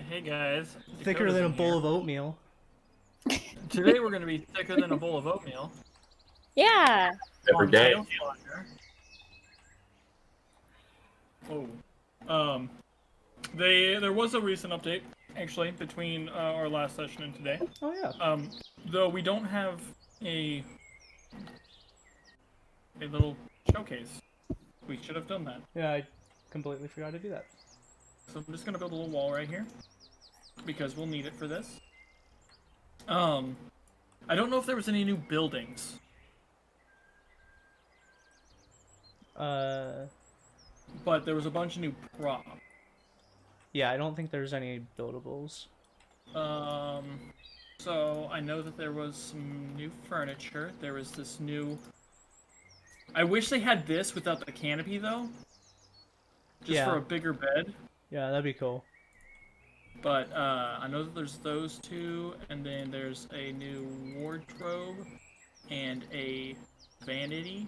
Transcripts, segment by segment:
Hey guys. Thicker than a bowl of oatmeal. Today we're going to be thicker than a bowl of oatmeal. Yeah. Every day. Oh. There was a recent update, actually, between our last session and today. Oh yeah. Though we don't have a little showcase. We should have done that. Yeah, I completely forgot to do that. So I'm just going to build a little wall right here. Because we'll need it for this. I don't know if there was any new buildings. But there was a bunch of new props. Yeah, I don't think there's any buildables. So I know that there was some new furniture. There was this new... I wish they had this without the canopy, though. Just for a bigger bed. Yeah, that'd be cool. But, I know that there's those two, and then there's a new wardrobe, and a vanity,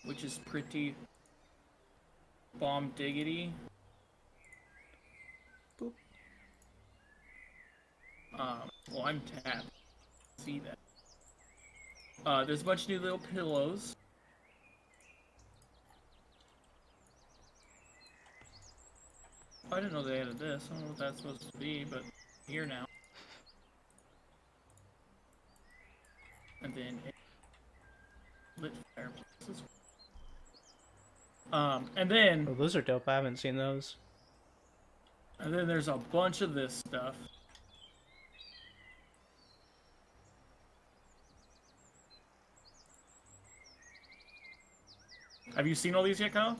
which is pretty bomb diggity. Boop. Well, I'm tapped. See that. There's a bunch of new little pillows. I didn't know they added this. I don't know what that's supposed to be, but here now. And then lit fireplaces. And then... Oh, those are dope. I haven't seen those. And then there's a bunch of this stuff. Have you seen all these yet, Kyle?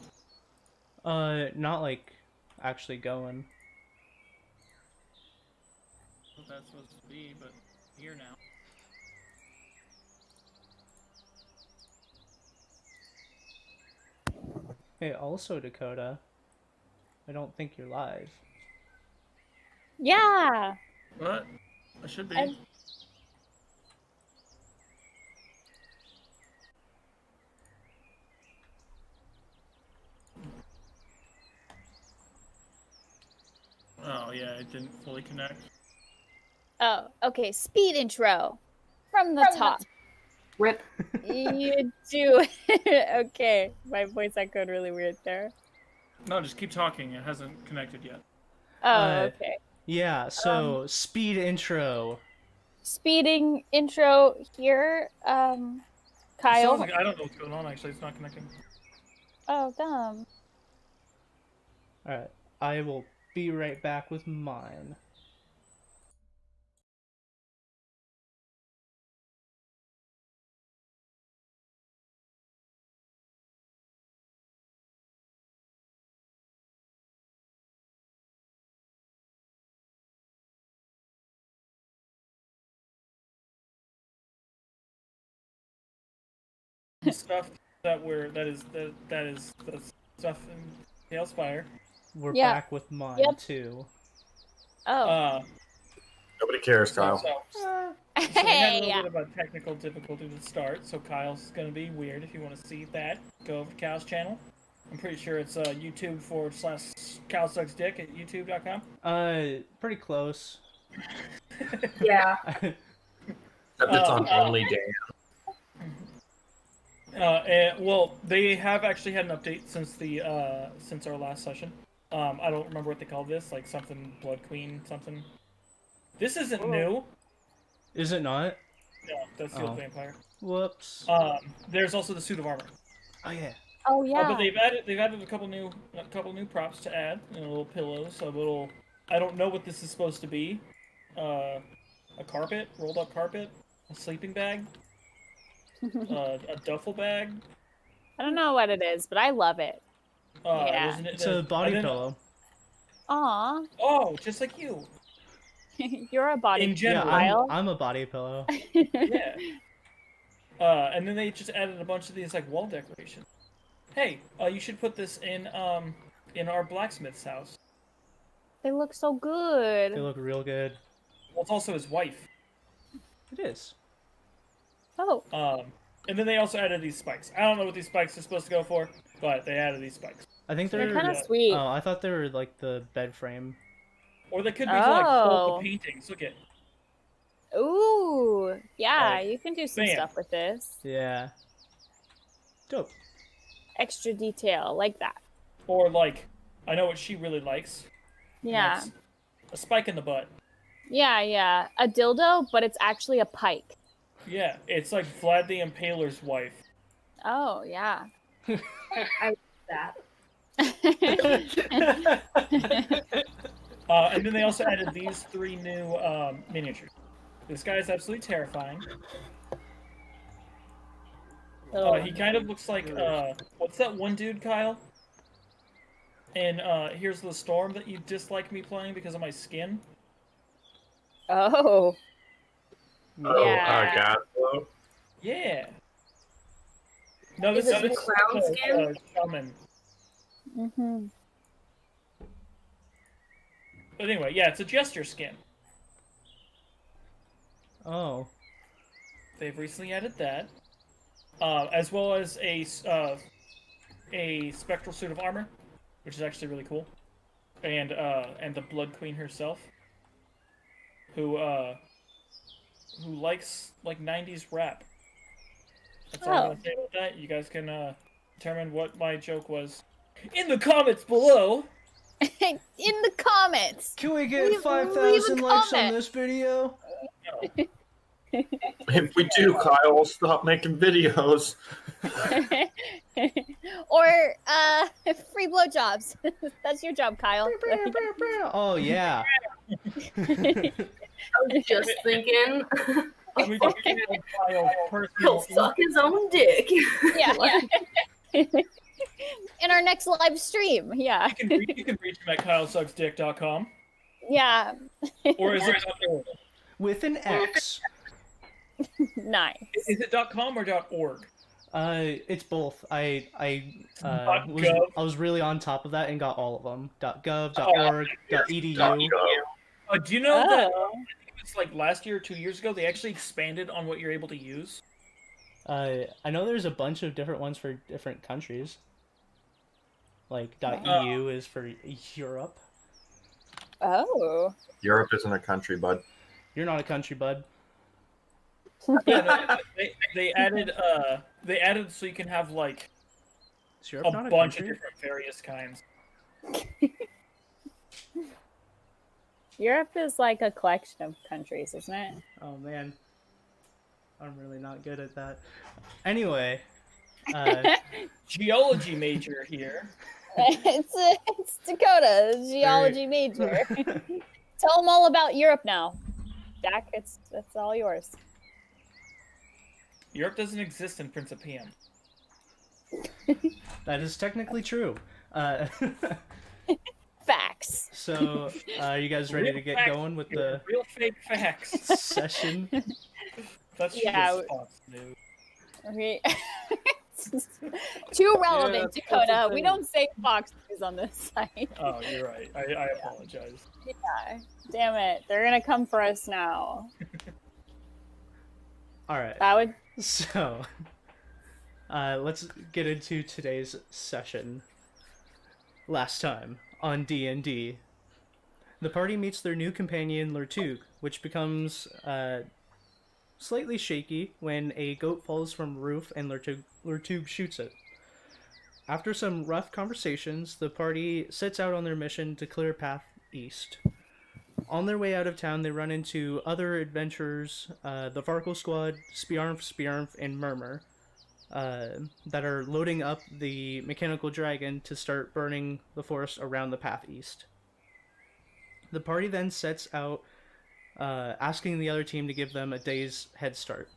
Not like actually going. What that's supposed to be, but here now. Hey, also Dakota, I don't think you're live. Yeah. What? I should be. Oh, yeah, it didn't fully connect. Oh, okay. Speed intro from the top. Rip. You do. Okay. My voice echoed really weird there. No, just keep talking. It hasn't connected yet. Oh, okay. Yeah, so speed intro. Speeding intro here. Kyle. Sounds like, I don't know what's going on, actually. It's not connecting. Oh, dumb. Alright, I will be right back with mine. Stuff that is the stuff in Talespire. We're Yeah. back with mine too. Oh. Nobody cares, Kyle. So we had a Hey. little bit of a technical difficulty to start, so Kyle's gonna be weird. If you want to see that, go over to Kyle's channel. I'm pretty sure it's YouTube/Kyle Sucks Dick at youtube.com. Pretty close. Yeah. It's on only day. Well, they have actually had an update since since our last session. I don't remember what they called this, like something Blood Queen, something. This isn't new. Is it not? No, that's the old vampire. Whoops. There's also the suit of armor. Oh yeah. Oh, yeah. But they've added a couple new props to add. Little pillows, a little. I don't know what this is supposed to be. A carpet, rolled up carpet, a sleeping bag, a duffel bag. I don't know what it is, but I love it. Yeah. It's a body pillow. Aw. Oh, just like you. You're a body In general. Kyle. I'm a body pillow. Yeah. And then they just added a bunch of these like wall decorations. Hey, you should put this in our blacksmith's house. They look so good. They look real good. Well, it's also his wife. It is. Oh. And then they also added these spikes. I don't know what these spikes are supposed to go for, but they added these spikes. I think They're they're kind of sweet. Oh, I thought they were like the bed frame. Or they could be like Oh. full paintings. Look at. Ooh, yeah, Like, you can do some bam. stuff with this. Yeah. Dope. Extra detail, like that. Or like, I know what she really likes. and Yeah. that's a spike in the butt. Yeah. A dildo, but it's actually a pike. Yeah, it's like Vlad the Impaler's wife. Oh, yeah. That. And then they also added these 3 new miniatures. This guy is absolutely terrifying. He kind of looks like what's that one dude, Kyle? And Here's the Storm that you dislike me playing because of my skin. Oh. God. Yeah. No, Is this it the clown skin? Shaman. Mm-hmm. But anyway, yeah, it's a jester skin. Oh. They've recently added that, as well as a spectral suit of armor, which is actually really cool, and the Blood Queen herself, who likes like 90s rap. That's all I'm gonna say about that. You guys can determine what my joke was in the comments below. In the comments. Can we get Leave- 5,000 leave a likes on comment. this video? If we do, Kyle will stop making videos. Or free blowjobs. That's your job, Kyle. Oh, yeah. I was just thinking, We can have Kyle he'll personal suck his own dick. Yeah. In our next live stream, yeah. You can reach him at kylesucksdick.com. Yeah. Or is it .org? With an X. Nice. Is it .com or .org? It's both. I .gov. was really on top of that and got all of them. .gov, .org, .edu. Do you know that Oh. I think it was like last year or 2 years ago, they actually expanded on what you're able to use? I know there's a bunch of different ones for different countries. Like .eu is for Europe. Oh. Europe isn't a country, bud. You're not a country, bud. Yeah, they added so you can have like Is Europe a not a bunch of country? different various kinds. Europe is like a collection of countries, isn't it? Oh man, I'm really not good at that. Anyway, Geology major here. it's Dakota, geology major. Tell them all about Europe now. Dak, it's all yours. Europe doesn't exist in Principium. that is technically true. Facts. So, are you guys ready to get going with the real fake facts? session? That's Yeah, just false news. Okay. Too relevant, that's Dakota. the We thing. don't say Fox News on this site. Oh, you're right. I apologize. Yeah. Damn it. They're gonna come for us now. All right. That would. So, let's get into today's session. Last time on D&D, the party meets their new companion Lertug, which becomes slightly shaky when a goat falls from a roof and Lertug shoots it. After some rough conversations, the party sets out on their mission to clear a path east. On their way out of town, they run into other adventurers, the Varkle Squad, Spiarmf, and Murmur, that are loading up the mechanical dragon to start burning the forest around the path east. The party then sets out, asking the other team to give them a day's head start.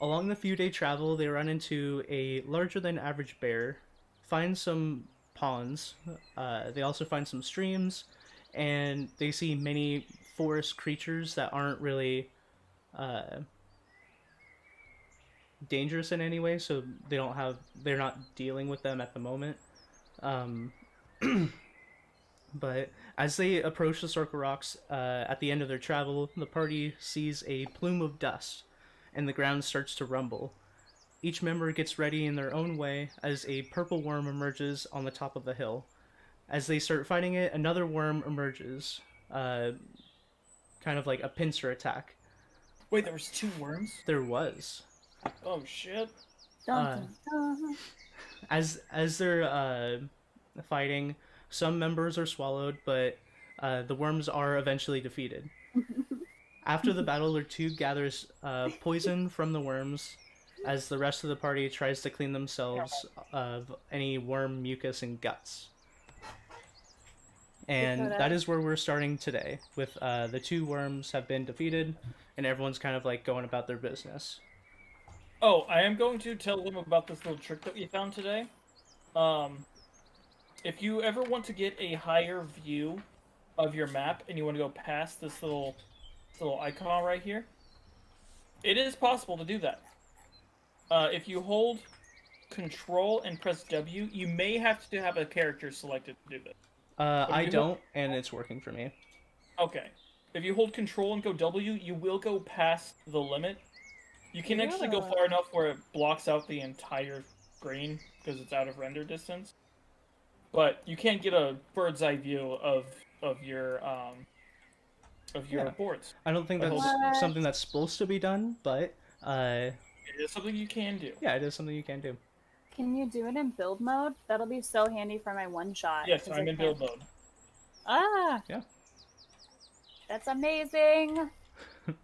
Along the few-day travel, they run into a larger-than-average bear, find some ponds, they also find some streams, and they see many forest creatures that aren't really dangerous in any way, so they're not dealing with them at the moment. But as they approach the Circle Rocks at the end of their travel, the party sees a plume of dust, and the ground starts to rumble. Each member gets ready in their own way as a purple worm emerges on the top of the hill. As they start fighting it, another worm emerges, kind of like a pincer attack. Wait, there was 2 worms? There was. Oh shit. Dun, Uh, dun, dun. As they're fighting, some members are swallowed, but the worms are eventually defeated. After the battle, Lertug gathers poison from the worms, as the rest of the party tries to clean themselves of any worm mucus and guts. And Dakota. that is where we're starting today, with the 2 worms have been defeated, and everyone's kind of like going about their business. Oh, I am going to tell them about this little trick that we found today. If you ever want to get a higher view of your map and you want to go past this little icon right here, it is possible to do that. If you hold Control and press W, you may have to have a character selected to do this. I don't, and it's working for me. Okay. If you hold Control and go W, you will go past the limit. You can actually go far enough where it blocks out the entire screen because it's out of render distance. But you can't get a bird's eye view of your boards. I don't think that's What? something that's supposed to be done, but It is something you can do. yeah, it is something you can do. Can you do it in build mode? That'll be so handy for my one shot. Yes, 'cause I'm I in build can't- mode. Ah! Yeah. That's amazing!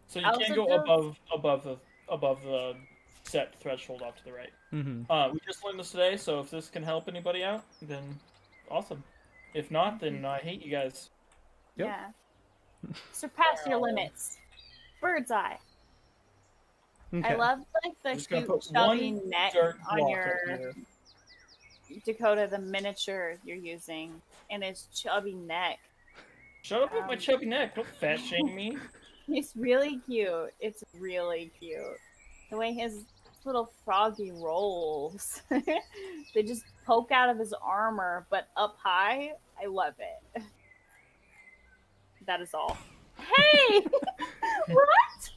So you Also can't go build- above the set threshold off to the right. Mm-hmm. We just learned this today, so if this can help anybody out, then awesome. If not, then I hate you guys. Yep. Yeah. Surpass your limits. Bird's eye. Okay. I love like the Just gonna cute put chubby one neck dirt on block your up here. Dakota, the miniature you're using, and his chubby neck. Shut up with my chubby neck. Don't fat shame me. It's really cute. It's really cute. The way his little froggy rolls. They just poke out of his armor, but up high. I love it. That is all. Hey! What?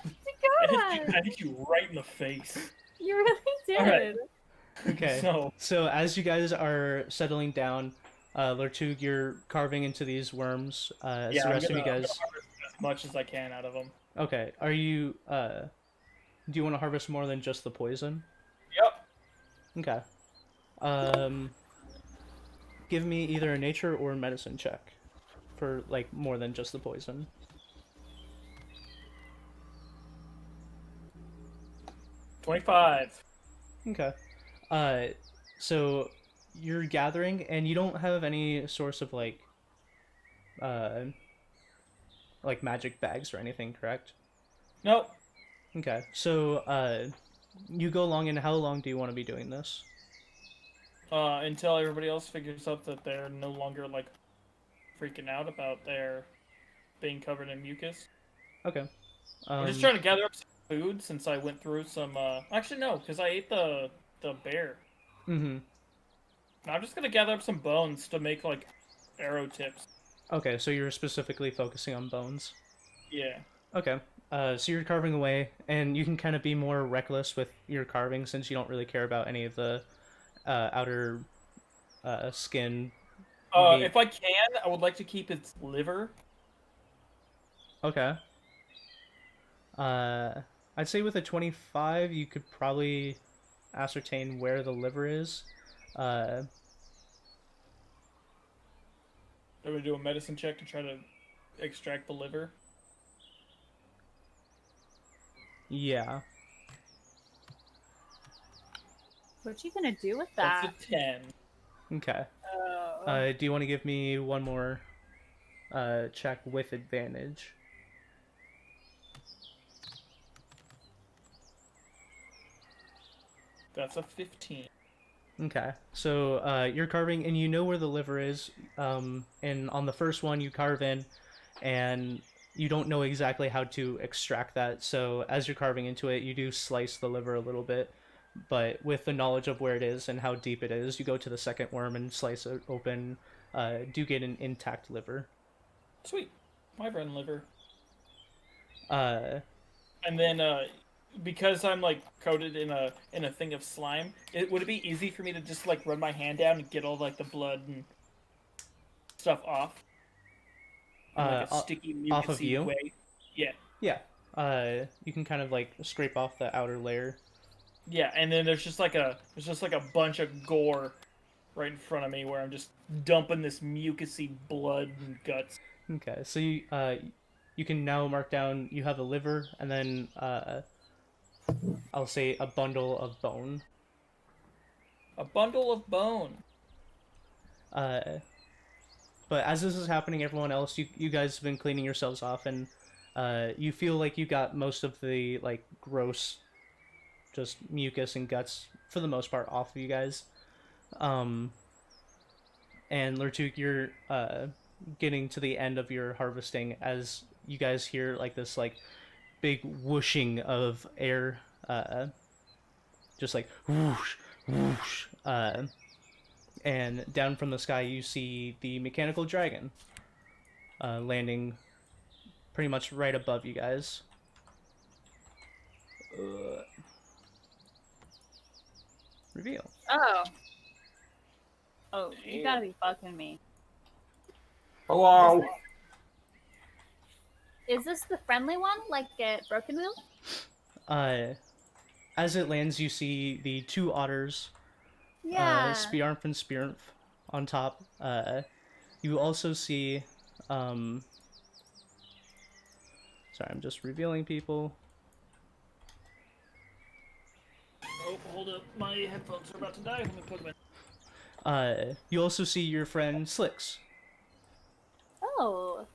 Dakota! I hit you right in the face. You really did. All right. Okay. So, So as you guys are settling down, Lertug, you're carving into these worms. As yeah, the I'm rest gonna, of you I'm guys. gonna harvest as much as I can out of them. Okay. Are you? Do you want to harvest more than just the poison? Yep. Okay. Give me either a nature or a medicine check, for like more than just the poison. 25. Okay. So you're gathering, and you don't have any source of like magic bags or anything, correct? Nope. Okay. So you go along, and how long do you want to be doing this? Until everybody else figures out that they're no longer like freaking out about their being covered in mucus. Okay. I'm just trying to gather up some food since I went through some. Actually, no, because I ate the bear. Mm-hmm. I'm just gonna gather up some bones to make like arrow tips. Okay, so you're specifically focusing on bones. Yeah. Okay. So you're carving away, and you can kind of be more reckless with your carving since you don't really care about any of the outer skin. meat. If I can, I would like to keep its liver. Okay. I'd say with a 25, you could probably ascertain where the liver is. I'm gonna do a medicine check to try to extract the liver. Yeah. What you gonna do with that? That's a 10. Okay. Do you want to give me one more check with advantage? That's a 15. Okay, so you're carving, and you know where the liver is. And on the first one, you carve in, and you don't know exactly how to extract that. So as you're carving into it, you do slice the liver a little bit, but with the knowledge of where it is and how deep it is, you go to the second worm and slice it open. Do get an intact liver. Sweet. Wyvern liver. Uh, And then, because I'm like coated in a thing of slime, would it be easy for me to just like run my hand down and get all like the blood and stuff off in like a o- sticky, off of mucusy you? way. Yeah, Yeah. You can kind of like scrape off the outer layer. yeah, and then there's just like a bunch of gore right in front of me where I'm just dumping this mucusy blood and guts. Okay, so you can now mark down you have a liver and then I'll say a bundle of bone. A bundle of bone. Uh, but as this is happening, everyone else, you guys have been cleaning yourselves off, and you feel like you got most of the like gross, just mucus and guts for the most part off of you guys. And Lertuk, you're getting to the end of your harvesting as you guys hear like this like big whooshing of air, just like whoosh, whoosh, and down from the sky you see the mechanical dragon landing pretty much right above you guys. Reveal. Oh. Oh, you gotta be fucking me. Hello. Is this the friendly one, like at Broken Wheel? As it lands, you see the two otters, Yeah. Spiarmf and Spiarmf, on top. You also see, sorry, I'm just revealing people. Oh, hold up. My headphones are about to die. Let me put them in. You also see your friend Slicks. Oh.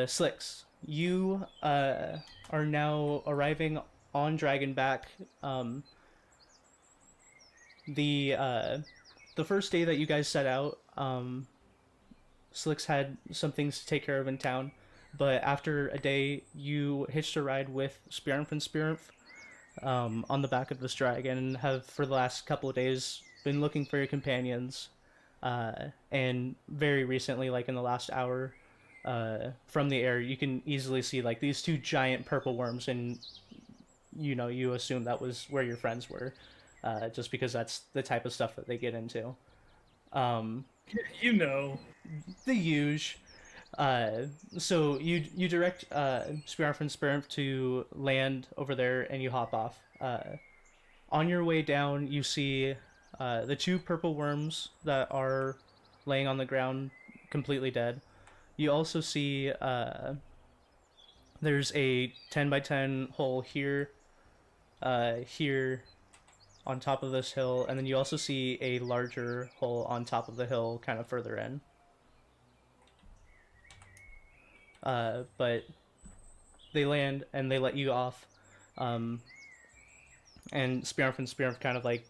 Slicks, you are now arriving on Dragonback. The first day that you guys set out, Slicks had some things to take care of in town, but after a day, you hitched a ride with Spiarmf and Spiarmf on the back of this dragon, and have for the last couple of days been looking for your companions. And very recently, like in the last hour, from the air, you can easily see like these two giant purple worms, and you assume that was where your friends were, just because that's the type of stuff that they get into. You know. The huge. So you direct Spiarmf and Spiarmf to land over there, and you hop off. On your way down, you see the two purple worms that are laying on the ground, completely dead. You also see there's a 10 by 10 hole here, here on top of this hill, and then you also see a larger hole on top of the hill kind of further in. But they land and they let you off, and Spiarmf and Spiarmf kind of like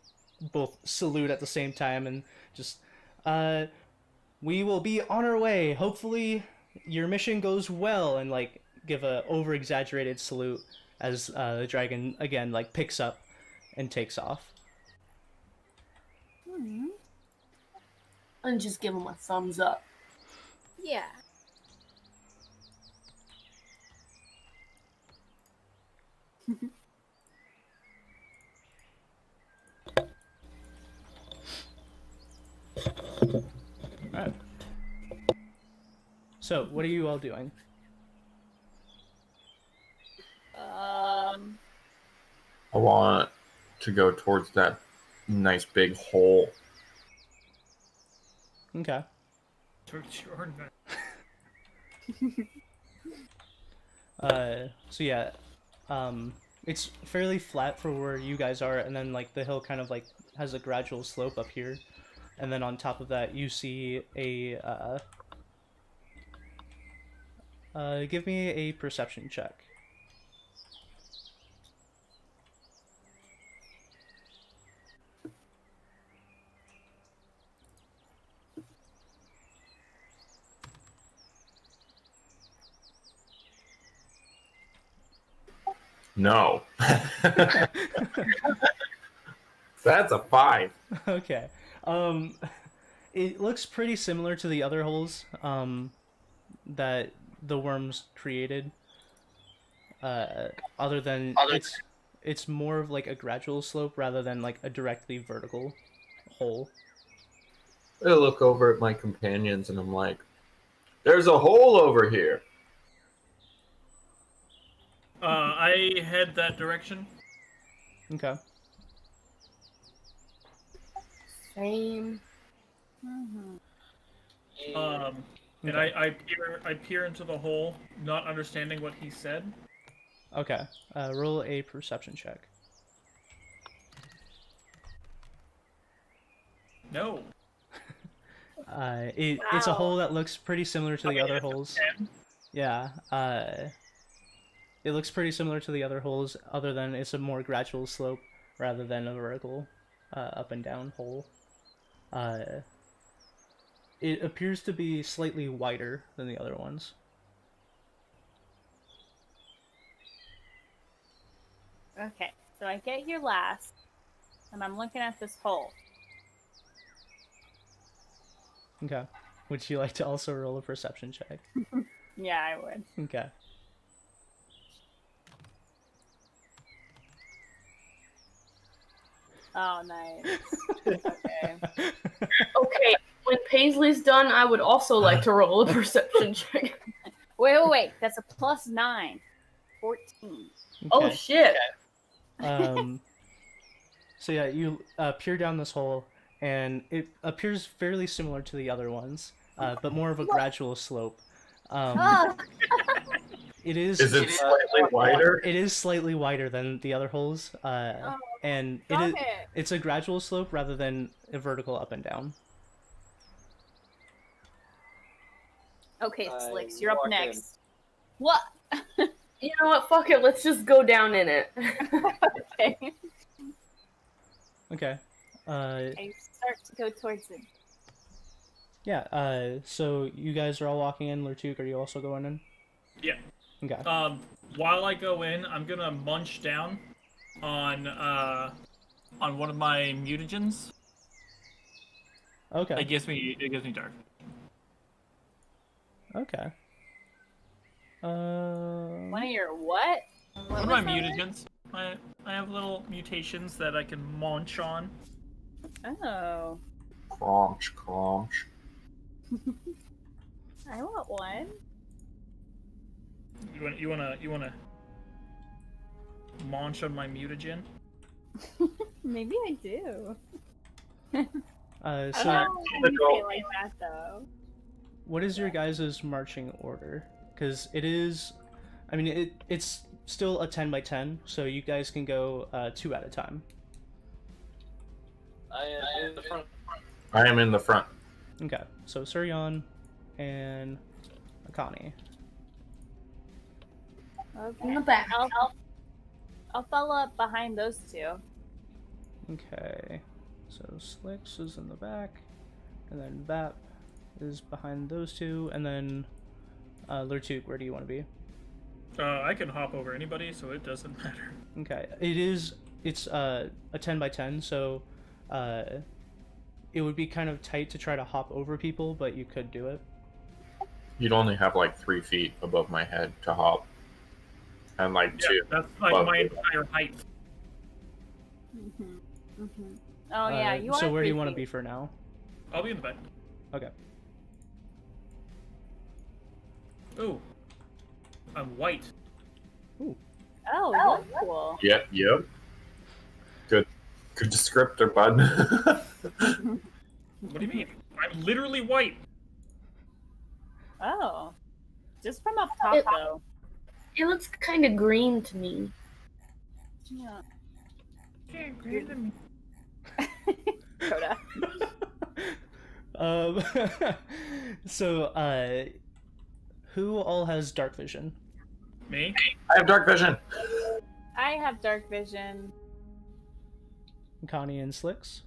both salute at the same time and just, we will be on our way. Hopefully your mission goes well, and like give a over exaggerated salute as the dragon again like picks up and takes off. Hmm. And just give him a thumbs up. Yeah. Alright. So, what are you all doing? I want to go towards that nice big hole. Okay. So yeah, it's fairly flat for where you guys are, and then like the hill kind of like has a gradual slope up here, and then on top of that you see a give me a perception check. No. That's a 5. Okay. It looks pretty similar to the other holes that the worms created. Other than it's more of like a gradual slope rather than like a directly vertical hole. I look over at my companions and I'm like, There's a hole over here. I head that direction. Okay. Same. Mhm. And Okay. I peer into the hole, not understanding what he said. Okay. Roll a perception check. No. It's a Wow. hole that looks pretty similar to the other holes. 10. Yeah. It looks pretty similar to the other holes, other than it's a more gradual slope rather than a vertical, up and down hole. It appears to be slightly wider than the other ones. Okay, so I get here last, and I'm looking at this hole. Okay. Would you like to also roll a perception check? Yeah, I would. Okay. Oh, nice. Okay. Okay, when Paisley's done, I would also like to roll a perception check. Wait. That's a +9. 14. Oh Okay. shit. So yeah, you peer down this hole, and it appears fairly similar to the other ones, but more of a gradual slope. Ah, It is. Is it slightly wider? It is slightly wider than the other holes, and stop it. it's a gradual slope rather than a vertical up and down. Okay, I Slicks, you're up walk in. next. What? You know what? Fuck it. Let's just go down in it. Okay. Okay. I start to go towards it. Yeah. So you guys are all walking in. Lertuk, are you also going in? Yeah. Okay. While I go in, I'm gonna munch down on one of my mutagens. Okay. It gives me dark. Okay. One of your what? One of my mutagens. I have little mutations that I can munch on. Oh. Crunch, crunch. I want one. You wanna munch on my mutagen? Maybe I do. So I don't know when you say it like that, though. what is your guys' marching order? Because it is, I mean, it's still a 10 by 10, so you guys can go 2 at a time. I am in the front. I am in the front. Okay, so Suryon and Akani. Okay. In the back. I'll follow up behind those two. Okay, so Slicks is in the back, and then Vap is behind those two, and then Lertuk, where do you want to be? I can hop over anybody, so it doesn't matter. Okay, it's a 10 by 10, so it would be kind of tight to try to hop over people, but you could do it. You'd only have like 3 feet above my head to hop. And like Yeah, 2. that's like above my you. entire height. Oh yeah, you are. So where do you 3 want to feet. be for now? I'll be in the back. Okay. Ooh, I'm white. Oh, you're cool. Yep. Good descriptor, bud. What do you mean? I'm literally white. Oh, just from up top It- though. It looks kind of green to me. Yeah. Yeah, greater than me. Coda. So who all has dark vision? Me? I have dark vision. I have dark vision. Connie and Slicks?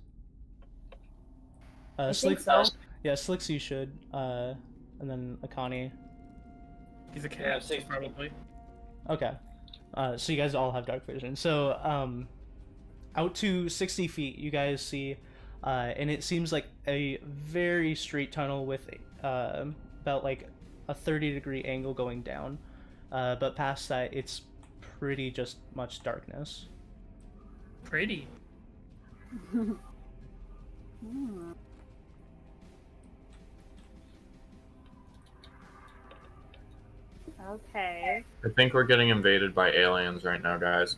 I think Slicks, so. yeah, Slicks you should, and then Akani. He's a Yeah, cat, 60. probably. Okay. So you guys all have dark vision. So out to 60 feet, you guys see, and it seems like a very straight tunnel with about like a 30-degree angle going down. But past that, it's pretty just much darkness. Pretty. Okay. I think we're getting invaded by aliens right now, guys.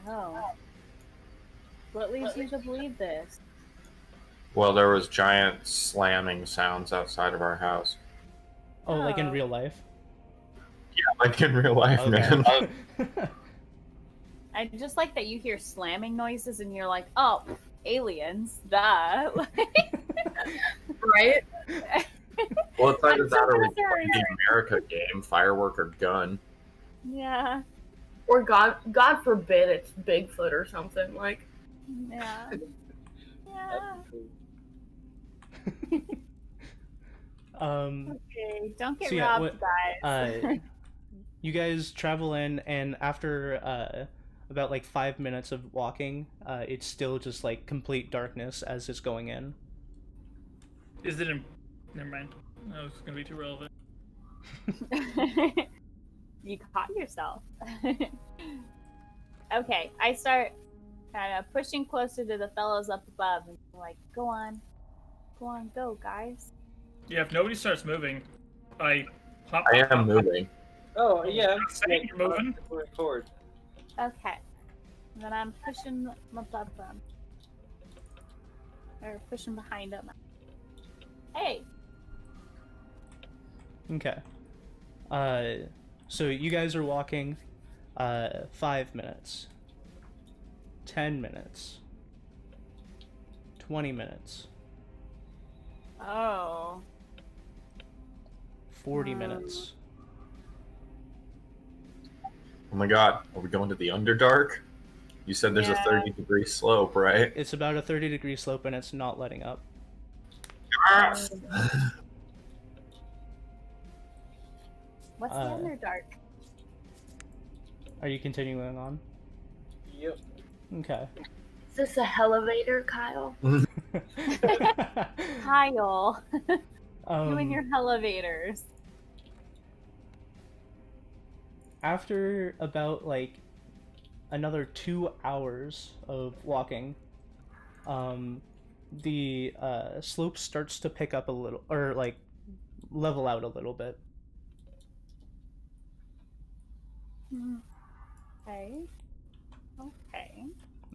Oh. What leads you to believe this? Well, there was giant slamming sounds outside of our house. Oh, like in Oh. real life? Yeah, like in real life, man. I just like that you hear slamming noises and you're like, oh, aliens, duh. Right? Well, it's either I'm so that or we concerned. play the America game, firework or gun. Yeah. Or God forbid it's Bigfoot or something. Like, Yeah. Yeah. Okay, don't get So yeah, robbed, guys. you guys travel in, and after about like 5 minutes of walking, it's still just like complete darkness as it's going in. Is it in? Never mind. That was gonna be too relevant. You caught yourself. Okay, I start kind of pushing closer to the fellows up above and like, go on, go, guys. Yeah, if nobody starts moving, I hop. I am moving. Oh, yeah. Saying you're moving? Moving forward. Okay. And then I'm pushing above them. Or pushing behind them. Hey! Okay. So you guys are walking 5 minutes, 10 minutes, 20 minutes, Oh. 40 minutes. Oh my god, are we going to the Underdark? You said there's Yeah. a 30-degree slope, right? It's about a 30-degree slope and it's not letting up. What's the Underdark? Are you continuing on? Yep. Okay. is this a elevator, Kyle? Kyle. You and Um, your elevators. after about like another 2 hours of walking, the slope starts to pick up a little, or like level out a little bit. Okay. Okay.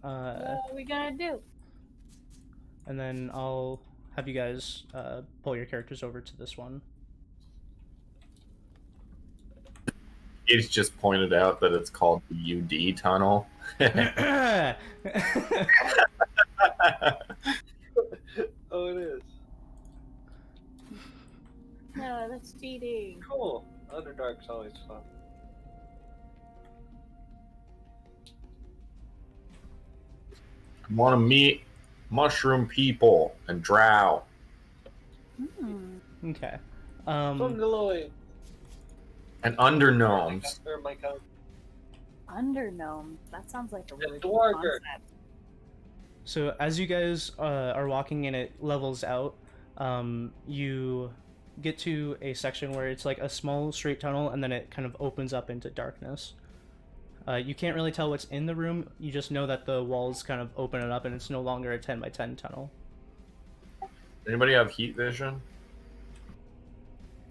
What Uh, are we gonna do? and then I'll have you guys pull your characters over to this one. He's just pointed out that it's called the UD tunnel. Oh, it is. No, that's cheating. Cool. Underdark's always fun. I want to meet mushroom people and drow. Okay. Bungalow. And under gnomes. Or my cousin. Undergnome. That sounds like a really cool Dwarger. concept. So as you guys are walking and it levels out, you get to a section where it's like a small straight tunnel and then it kind of opens up into darkness. You can't really tell what's in the room, you just know that the walls kind of open it up and it's no longer a 10 by 10 tunnel. Anybody have heat vision?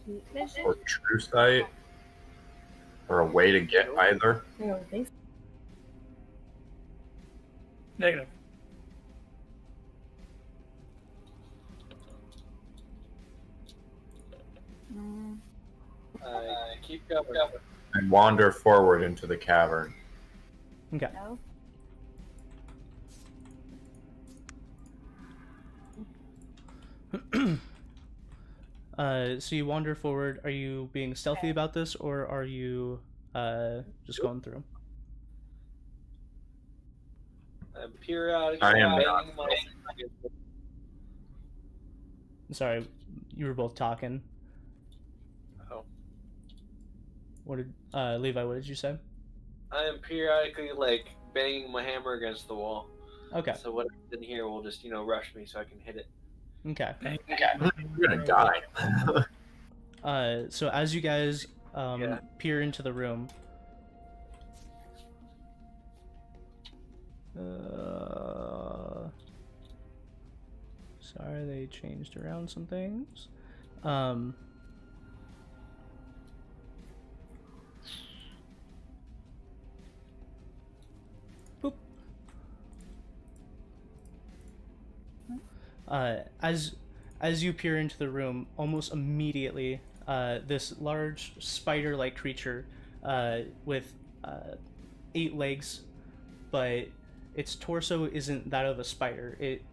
Heat vision? Or true sight? Or a way to get either? I don't think so. Negative. Mm, Keep going. And wander forward into the cavern. Okay. no. So you wander forward. Are you being stealthy about this, or are you just going through? I'm periodically I am banging my Sorry, you were both talking. Oh. What did Levi? What did you say? I am periodically like banging my hammer against the wall. Okay. So whatever's in here will just, rush me so I can hit it. Okay. You're gonna die. So as you guys Yeah. peer into the room, sorry, they changed around some things. As you peer into the room, almost immediately, this large spider-like creature with 8 legs, but its torso isn't that of a spider. It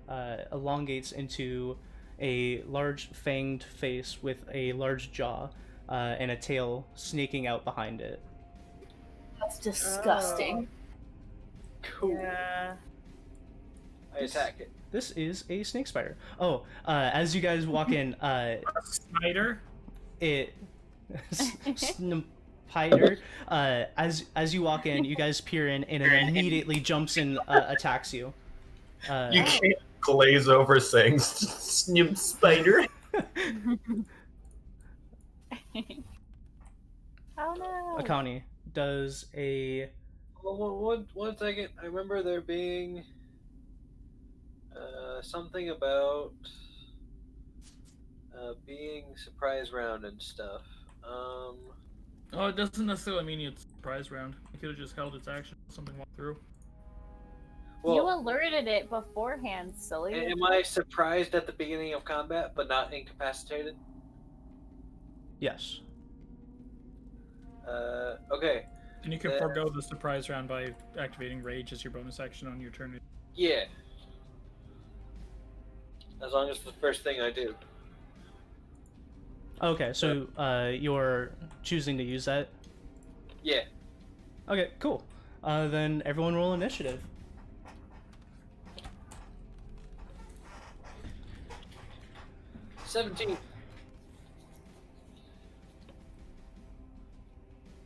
elongates into a large fanged face with a large jaw and a tail snaking out behind it. That's disgusting. Cool. Yeah. I attack it. This is a snake spider. Oh, as you guys walk in, Spider. it spider. As you walk in, you guys peer in, and it immediately jumps and attacks you. You can't glaze over saying "snip spider." Oh no. Akani does a Well, one second. I remember there being something about being surprise round and stuff. Oh, it doesn't necessarily mean it's a surprise round. It could have just held its action. Something walked through. You Well, alerted it beforehand, silly. am I surprised at the beginning of combat but not incapacitated? yes. Okay. And you can forego the surprise round by activating Rage as your bonus action on your turn. Yeah. As long as it's the first thing I do. Okay, so you're choosing to use that. Yeah. Okay, cool. Then everyone roll initiative. – 17.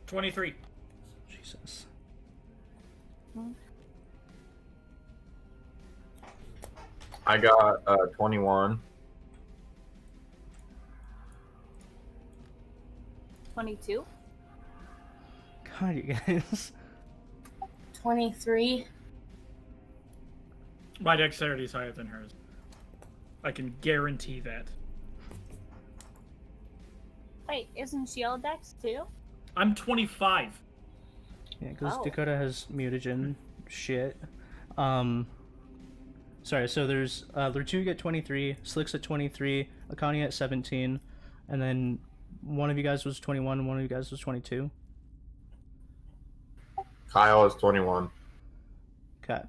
23. Jesus. I got 21. 22. God, you guys. 23. My dexterity is higher than hers. I can guarantee that. Wait, isn't Shield Dex too? I'm 25. Yeah, because Oh. Dakota has mutagen shit. Sorry, so there's Lertu at 23, Slicks at 23, Akani at 17, and then one of you guys was 21 and one of you guys was 22. Kyle is 21. Okay.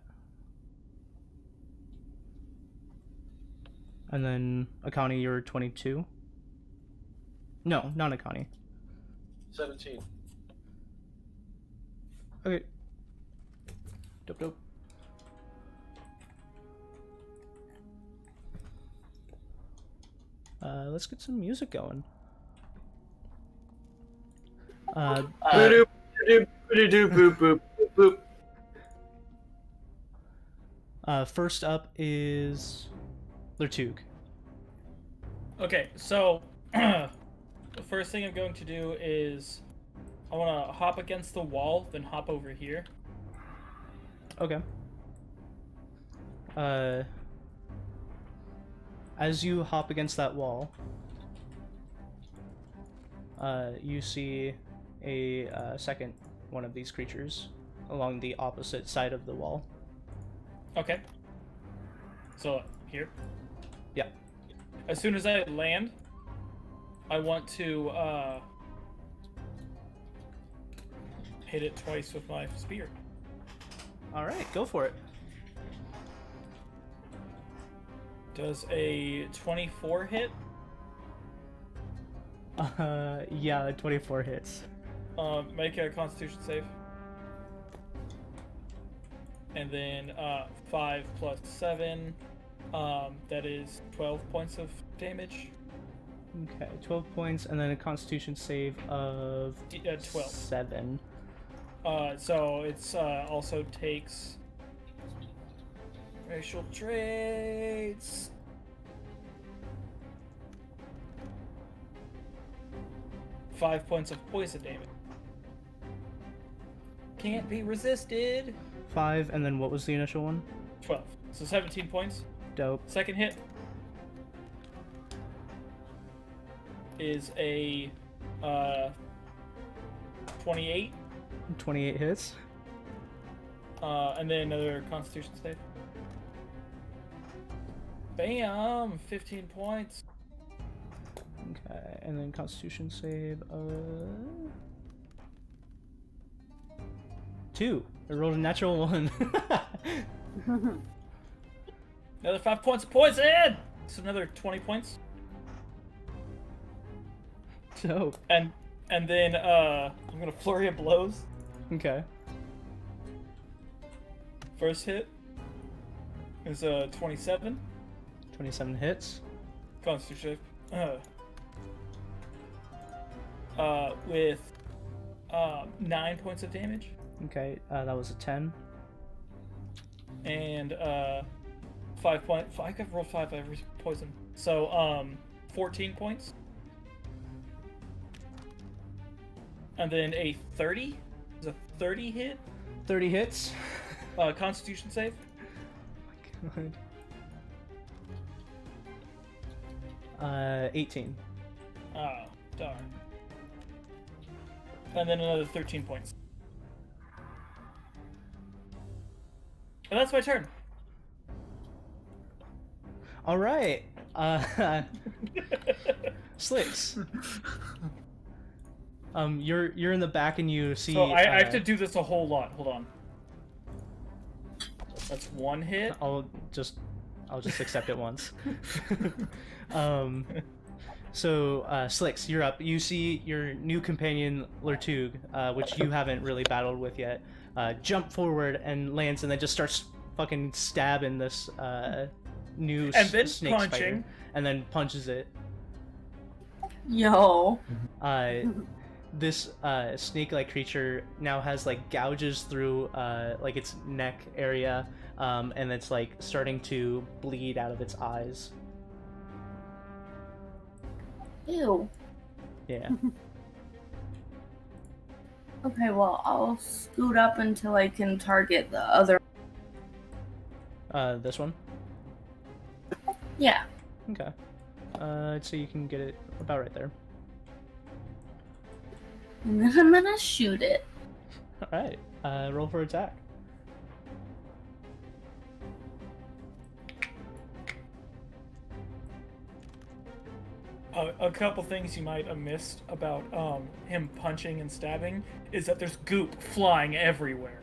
And then Akani, you're 22. No, not Akani. 17. Okay. Dope. Let's get some music going. Boop, boop, boop, boop, boop. First up is Lertug. Okay, so the first thing I'm going to do is I want to hop against the wall, then hop over here. Okay. As you hop against that wall, you see a second one of these creatures along the opposite side of the wall. Okay. So here. Yeah. As soon as I land, I want to hit it twice with my spear. All right, go for it. Does a 24 hit? Yeah, 24 hits. Make a Constitution save. And then 5 plus 7, that is 12 points of damage. Okay, 12 points, and then a Constitution save of 12. 7. So it's also takes racial traits. Five points of poison damage. Can't be resisted. 5, and then what was the initial one? 12. So 17 points. Dope. Second hit is a 28. 28 hits. And then another Constitution save. Bam! 15 points. Okay, and then Constitution save. 2. I rolled a natural 1. Another 5 points of poison! So another 20 points. Dope. And then I'm gonna flurry of blows. Okay. First hit is 27. 27 hits. Constitution save. With 9 points of damage. Okay, that was a 10. And 5 points. I could roll 5 every poison. So 14 points. And then a 30. Is a 30 hit. 30 hits. Constitution save. Oh my god. 18. Oh, darn. And then another 13 points. And that's my turn. All right. Slicks. You're in the back and you see. So I have to do this a whole lot. Hold on. That's 1 hit. I'll just accept it once. So Slicks, you're up. You see your new companion Lertug, which you haven't really battled with yet, jump forward and lands, and then just starts fucking stabbing this new And then snake punching. spider, and then punches it. Yo. This snake-like creature now has like gouges through like its neck area, and it's like starting to bleed out of its eyes. Ew. Yeah. Okay, well, I'll scoot up until I can target the other. This one. Yeah. Okay. So you can get it about right there. And then I'm gonna shoot it. All right. Roll for attack. A couple things you might have missed about him punching and stabbing is that there's goop flying everywhere.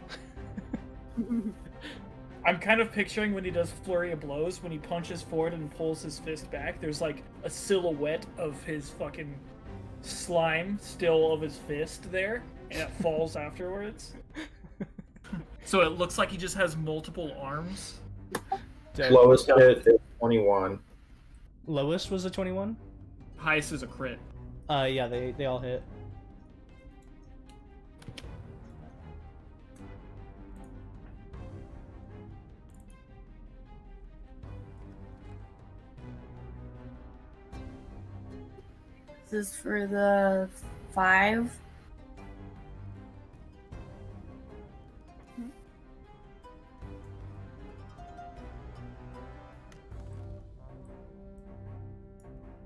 I'm kind of picturing when he does flurry of blows, when he punches forward and pulls his fist back, there's like a silhouette of his fucking slime still of his fist there, and it falls afterwards. So it looks like he just has multiple arms. Lowest hit is 21. Lowest was a 21. Highest is a crit. Yeah, they all hit. This is for the 5.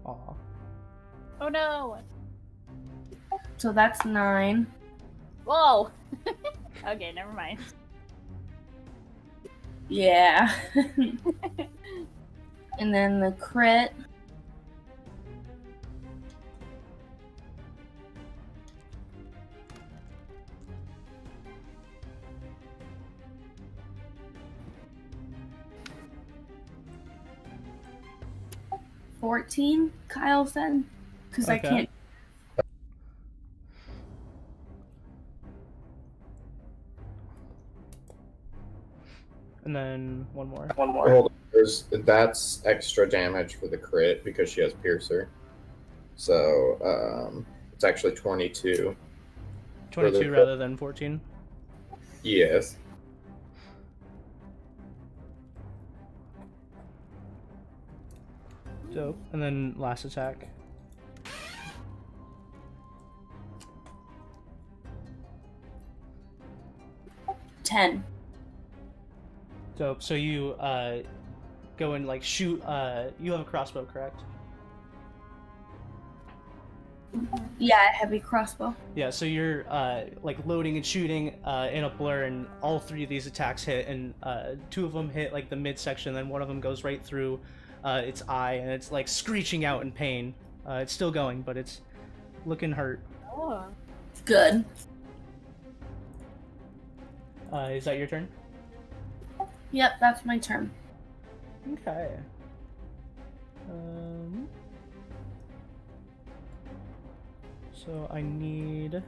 Aw. Oh no! So that's 9. Whoa! Okay, never mind. Yeah. And then the crit. $14, Kyle said. Because I Okay. can't. And then one more. Hold on. That's extra damage for the crit because she has Piercer. So it's actually 22. 22 rather than 14. Yes. Dope. And then last attack. $10. Dope. So you go and like shoot. You have a crossbow, correct? Yeah, heavy crossbow. Yeah. So you're like loading and shooting in a blur, and all 3 of these attacks hit, and 2 of them hit like the midsection, then one of them goes right through its eye, and it's like screeching out in pain. It's still going, but it's looking hurt. Oh. Good. Is that your turn? Yep, that's my turn. Okay. So I need.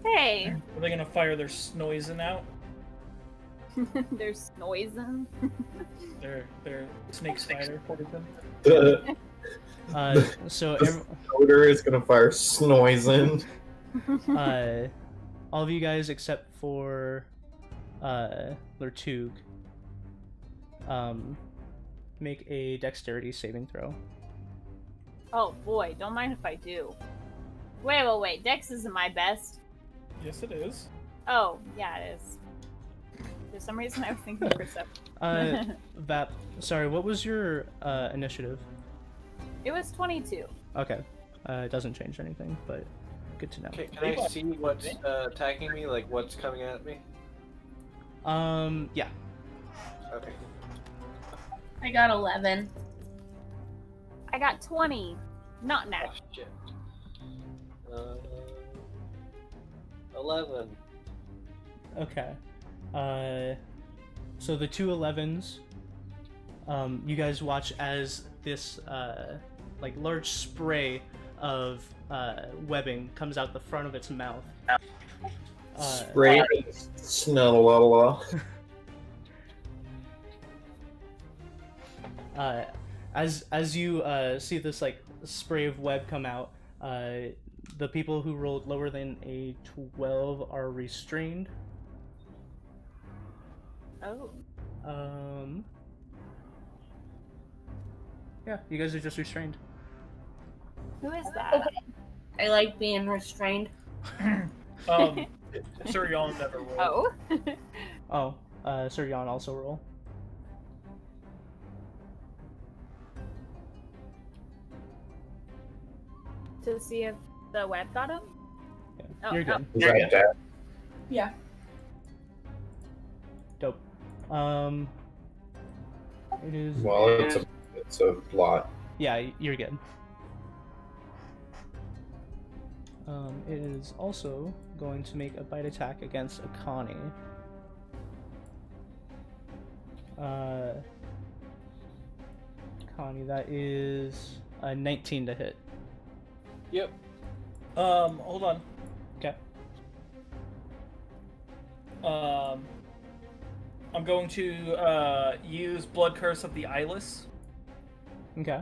Hey, Are they gonna fire their snoizing out? there's noising. Their snake spider poison? The So odor is gonna fire Snoizen. all of you guys except for Lertug, make a dexterity saving throw. Oh boy, don't mind if I do. Wait. Dex isn't my best. Yes, it is. Oh, yeah, it is. For some reason, I was thinking perception. Vap, sorry, what was your initiative? It was 22. Okay, it doesn't change anything, but good to know. Okay, can I see what's attacking me? Like what's coming at me? Yeah. Okay. I got 11. I got 20. Not Oh natural. shit. 11. Okay. So the two 11s, you guys watch as this like large spray of webbing comes out the front of its mouth. Spray. Smell la la. As you see this like spray of web come out, the people who rolled lower than a 12 are restrained. Oh. Yeah, you guys are just restrained. Who is that? I like being restrained. Sir, y'all never rolled. Oh. Oh, Sir Jan also roll. To see if the web got him? Yeah, Oh, you're good. Is that that? Yeah. Dope. It is. Well, it's a lot. Yeah, you're good. It is also going to make a bite attack against Akani. Akani, that is a 19 to hit. Yep. Hold on. Okay. I'm going to use Blood Curse of the Eyeless. Okay.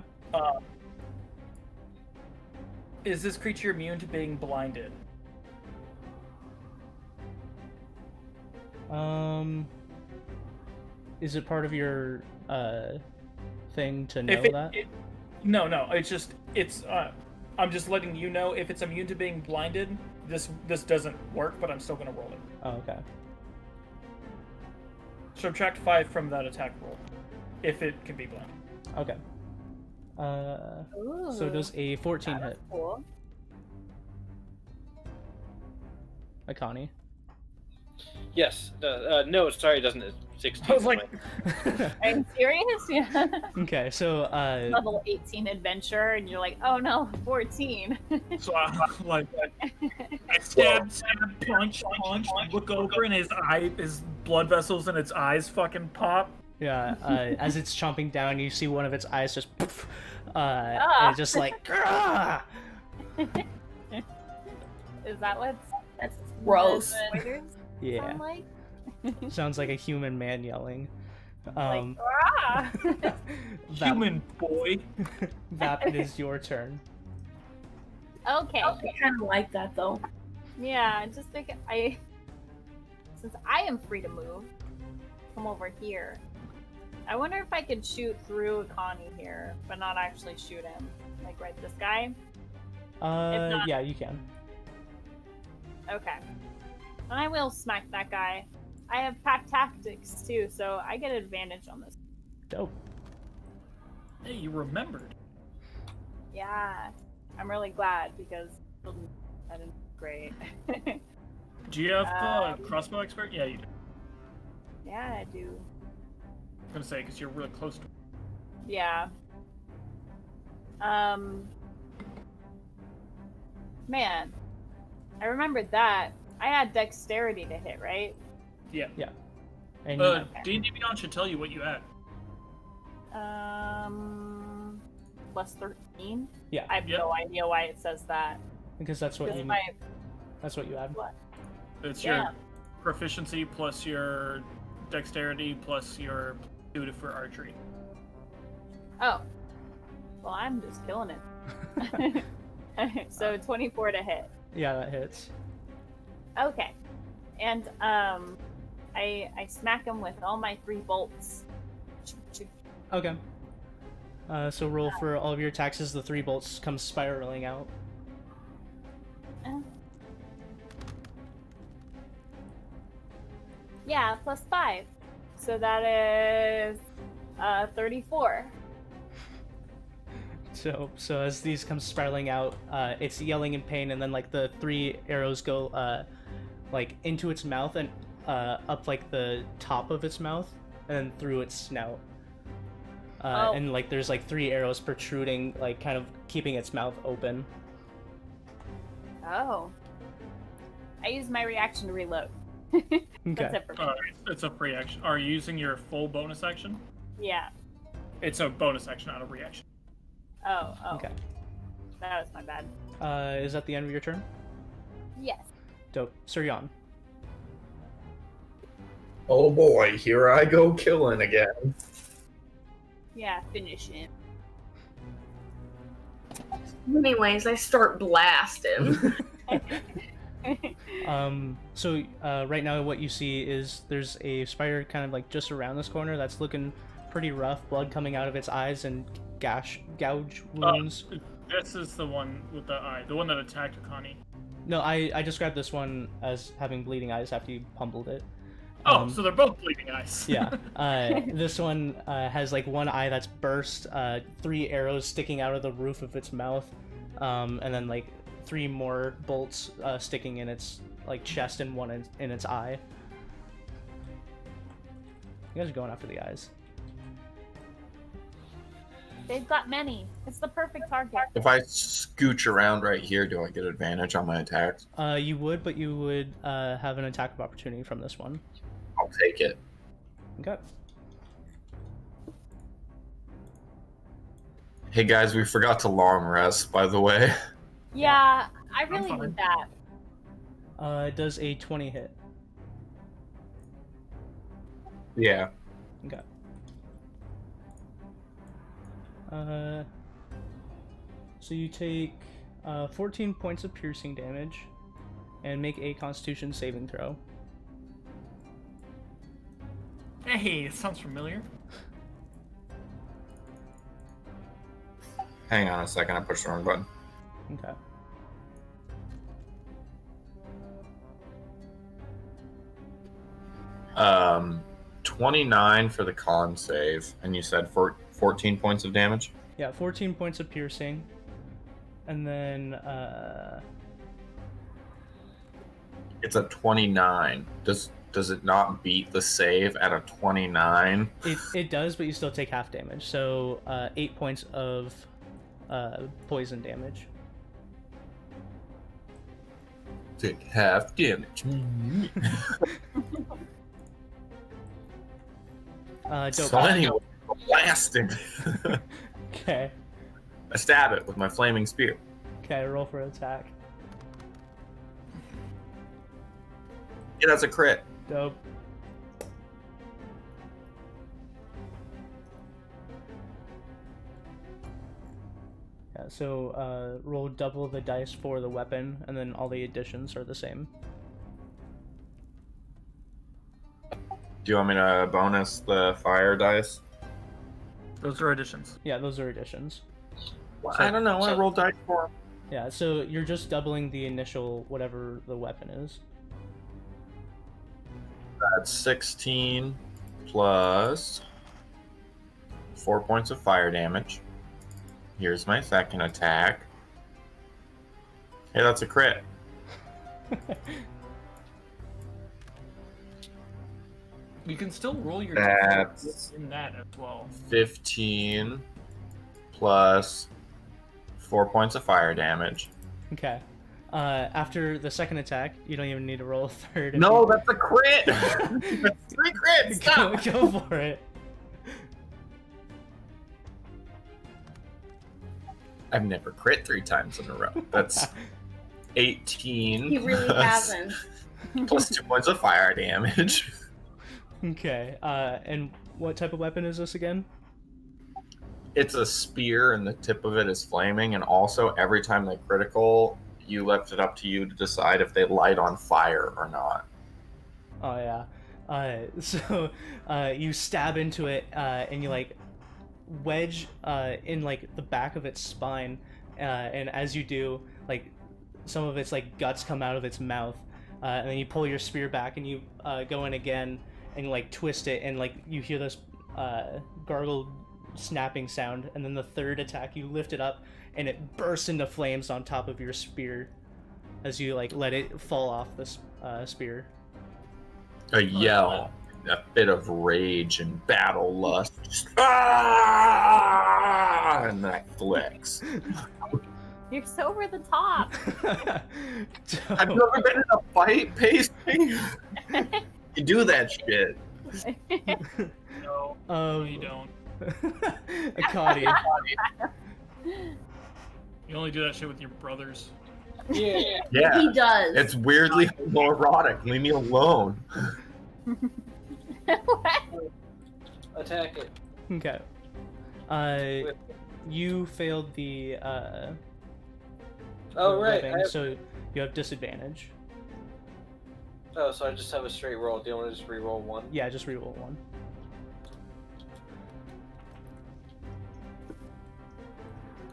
Is this creature immune to being blinded? Is it part of your thing to know that? No. It's I'm just letting you know if it's immune to being blinded. This doesn't work, but I'm still gonna roll it. Oh, okay. Subtract 5 from that attack roll, if it can be blinded. Okay. So Ooh. does a 14 That was hit, cool. Akani? Yes. No, sorry, it doesn't. It's 16. I was like, Are you serious? Yeah. Okay, so Level 18 adventure, and you're like, oh no, 14. so I stab, punch, look over, and his blood vessels in its eyes fucking pop. yeah, as it's chomping down, you see one of its eyes just poof, and just like "Grah!" Is that what That's gross. the spiders Yeah, sound like? sounds like a human man yelling. Like, ah! Human boy. Vap, it is your turn. Okay. I kind of like that though. Yeah, just think since I am free to move, come over here. I wonder if I could shoot through Akani here, but not actually shoot him. Like right this guy? not- Yeah, you can. Okay. And I will smack that guy. I have pack tactics too, so I get advantage on this. Dope. Hey, you remembered. Yeah. I'm really glad because I didn't Great. Do you have crossbow expert? Yeah, you do. Yeah, I do. I'm gonna say because you're really close to. Yeah. Man, I remembered that. I had dexterity to hit, right? Yeah. And D&D Beyond should tell you what you add. Plus 13? Yeah. I have Yep. no idea why it says that. because that's what Because you my that's what you add. what? It's Yeah. your proficiency plus your dexterity plus your suited for archery. Oh. Well, I'm just killing it. So 24 to hit. Yeah, that hits. Okay. And I smack him with all my 3 bolts. Okay. So roll for all of your attacks as the 3 bolts come spiraling out. Yeah, plus 5. So that is 34. So as these come spiraling out, it's yelling in pain, and then like the 3 arrows go like into its mouth and up like the top of its mouth and then through its snout. And like there's like 3 arrows protruding, like kind of keeping its mouth open. Oh. I use my reaction to reload. That's it for me. It's a free action. Are you using your full bonus action? Yeah. It's a bonus action, not a reaction. Oh. Okay. That was my bad. Is that the end of your turn? Yes. Dope. Sir Jan. Oh boy, here I go killing again. Yeah, finish him. Anyways, I start blasting. So right now what you see is there's a spider kind of like just around this corner that's looking pretty rough, blood coming out of its eyes and gouge wounds. This is the one with the eye, the one that attacked Akani. No, I described this one as having bleeding eyes after you pummeled it. So they're both bleeding eyes. Yeah. This one has like one eye that's burst, 3 arrows sticking out of the roof of its mouth, and then like 3 more bolts sticking in its like chest and one in its eye. You guys are going after the eyes. They've got many. It's the perfect target. If I scooch around right here, do I get advantage on my attacks? You would, but you would have an attack of opportunity from this one. I'll take it. Okay. Hey guys, we forgot to long rest, by the way. Yeah, I really fine. need that. It does a 20 hit. Yeah. Okay. So you take 14 points of piercing damage and make a Constitution saving throw. Hey, it sounds familiar. Hang on a second, I pushed the wrong button. Okay. Um, 29 for the con save, and you said 14 points of damage? Yeah, 14 points of piercing. And then, It's a 29. Does it not beat the save at a 29? it does, but you still take half damage. So, 8 points of poison damage. Take half damage. Dope. So anyway, blasting. Okay. I stab it with my flaming spear. Okay, roll for attack. Yeah, that's a crit. Dope. Yeah, so roll double the dice for the weapon, and then all the additions are the same. Do you want me to bonus the fire dice? Those are additions. Yeah, those are additions. Well, I don't know. I rolled dice for 'em. Yeah, so you're just doubling the initial whatever the weapon is. That's 16 plus 4 points of fire damage. Here's my second attack. Hey, that's a crit. You can still roll your That's in that as well. 15 plus 4 points of fire damage. Okay. After the second attack, you don't even need to roll a third. if No, you- that's a crit! That's 3 crits! Stop! go for it. I've never crit 3 times in a row. That's 18. He really plus- hasn't. Plus 2 points of fire damage. Okay. And what type of weapon is this again? It's a spear, and the tip of it is flaming, and also every time they critical, you left it up to you to decide if they light on fire or not. Oh yeah. So you stab into it, and you like wedge in like the back of its spine, and as you do, like some of its like guts come out of its mouth, and then you pull your spear back and you go in again and like twist it, and like you hear this gargled snapping sound, and then the third attack you lift it up and it bursts into flames on top of your spear as you like let it fall off this spear. A yell, a bit of rage and battle lust. Just, ah! And that flicks. You're so over the top. I've never been in a fight, Pacey. You do that shit. No, you don't. Akadi. You only do that shit with your brothers. Yeah. Yeah. He does. It's weirdly homoerotic. Leave me alone. Attack it. Okay. You failed the Oh, right. living, so you have disadvantage. Oh, so I just have a straight roll. Do you want to just re-roll one? Yeah, just reroll one.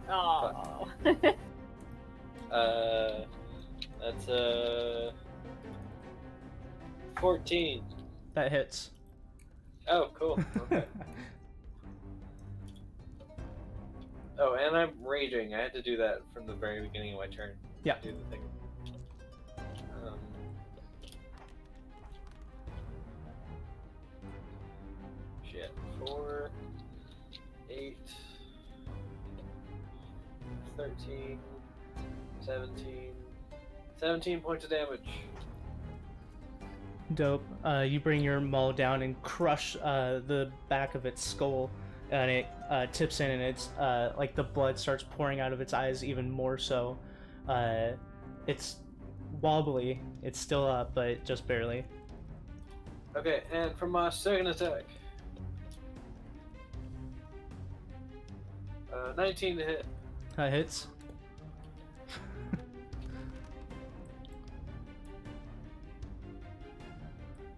Oh. That's 14. That hits. Oh, cool. Okay. Oh, and I'm raging. I had to do that from the very beginning of my turn. Yeah. Do the thing. Shit. 4, 8, 13, 17. 17 points of damage. Dope. You bring your maul down and crush the back of its skull, and it tips in, and it's like the blood starts pouring out of its eyes even more so. It's wobbly. It's still up, but just barely. Okay, and for my second attack. 19 to hit. That hits.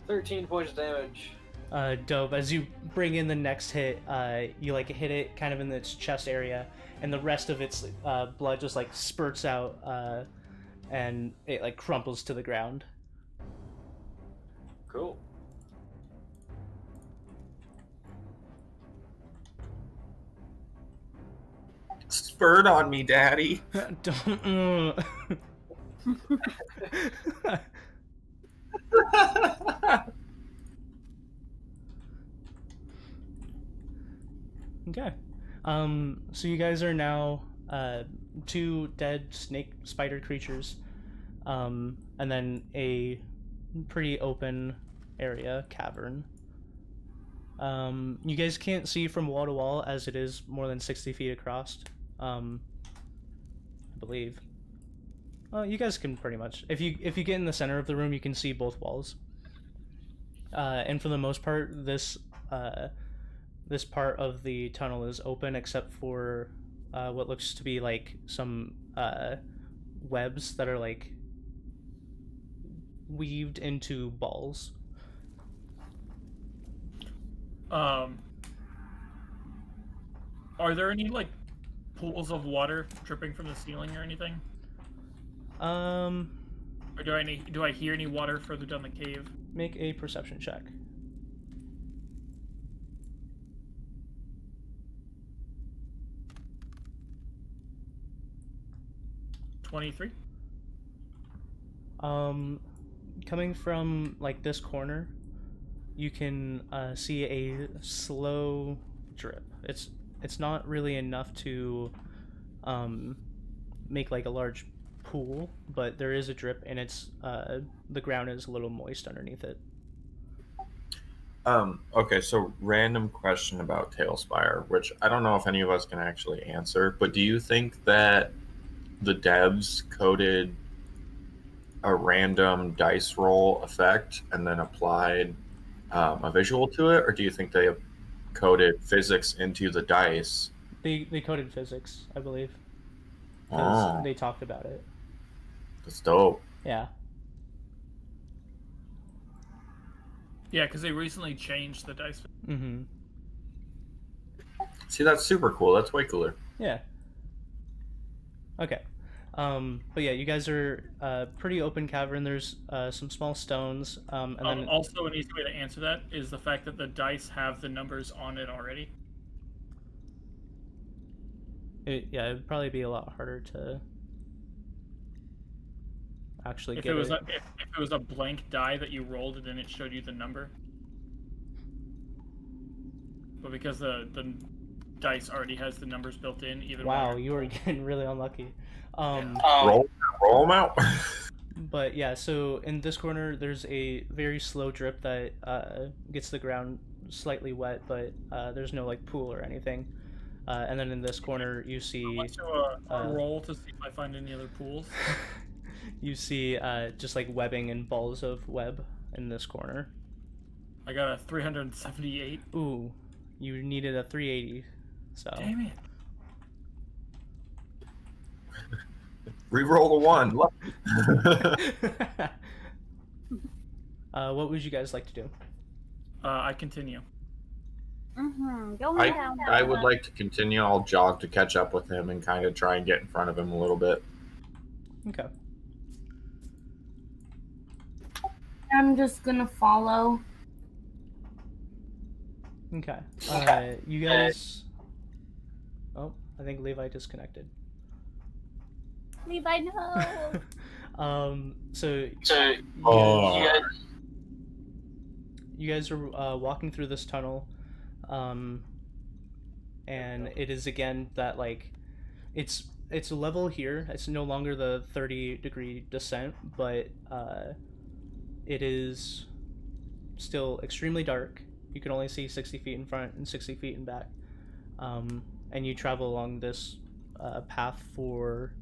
13 points of damage. Dope. As you bring in the next hit, you like hit it kind of in its chest area, and the rest of its blood just like spurts out, and it like crumples to the ground. Cool. Spurt on me, Daddy. Don't. Okay. So you guys are now two dead snake spider creatures, and then a pretty open area, cavern. You guys can't see from wall to wall as it is more than 60 feet across. I believe. Well, you guys can pretty much. If you get in the center of the room, you can see both walls. And for the most part, this part of the tunnel is open except for what looks to be like some webs that are like weaved into balls. Are there any like pools of water dripping from the ceiling or anything? Or do I hear any water further down the cave? Make a perception check. 23. Coming from like this corner, you can see a slow drip. It's not really enough to make like a large pool, but there is a drip, and it's the ground is a little moist underneath it. Okay, so random question about Talespire, which I don't know if any of us can actually answer, but do you think that the devs coded a random dice roll effect and then applied a visual to it, or do you think they coded physics into the dice? They coded physics, I believe, Oh, because they talked about it. that's dope. Yeah. Yeah, because they recently changed the dice. Mm-hmm. See, that's super cool. That's way cooler. Yeah. Okay. But yeah, you guys are pretty open cavern. There's some small stones, and then Also, an easy way to answer that is the fact that the dice have the numbers on it already. it'd probably be a lot harder to actually If get it was it. if it was a blank die that you rolled and then it showed you the number, but because the dice already has the numbers built in, even Wow, when you are getting really unlucky. Roll them out. But yeah, so in this corner, there's a very slow drip that gets the ground slightly wet, but there's no like pool or anything. And then in this corner, you I see want to roll to see if I find any other pools. you see just like webbing and balls of web in this corner. I got a 378. Ooh, you needed a 380. So. Damn it. Reroll the one. What would you guys like to do? I continue. Going down. I would like to continue. I'll jog to catch up with him and kind of try and get in front of him a little bit. Okay. I'm just gonna follow. Okay. You guys. Oh, I think Levi disconnected. Levi, no. So Oh. you guys are walking through this tunnel, and it is again that like it's level here. It's no longer the 30-degree descent, but it is still extremely dark. You can only see 60 feet in front and 60 feet in back, and you travel along this path for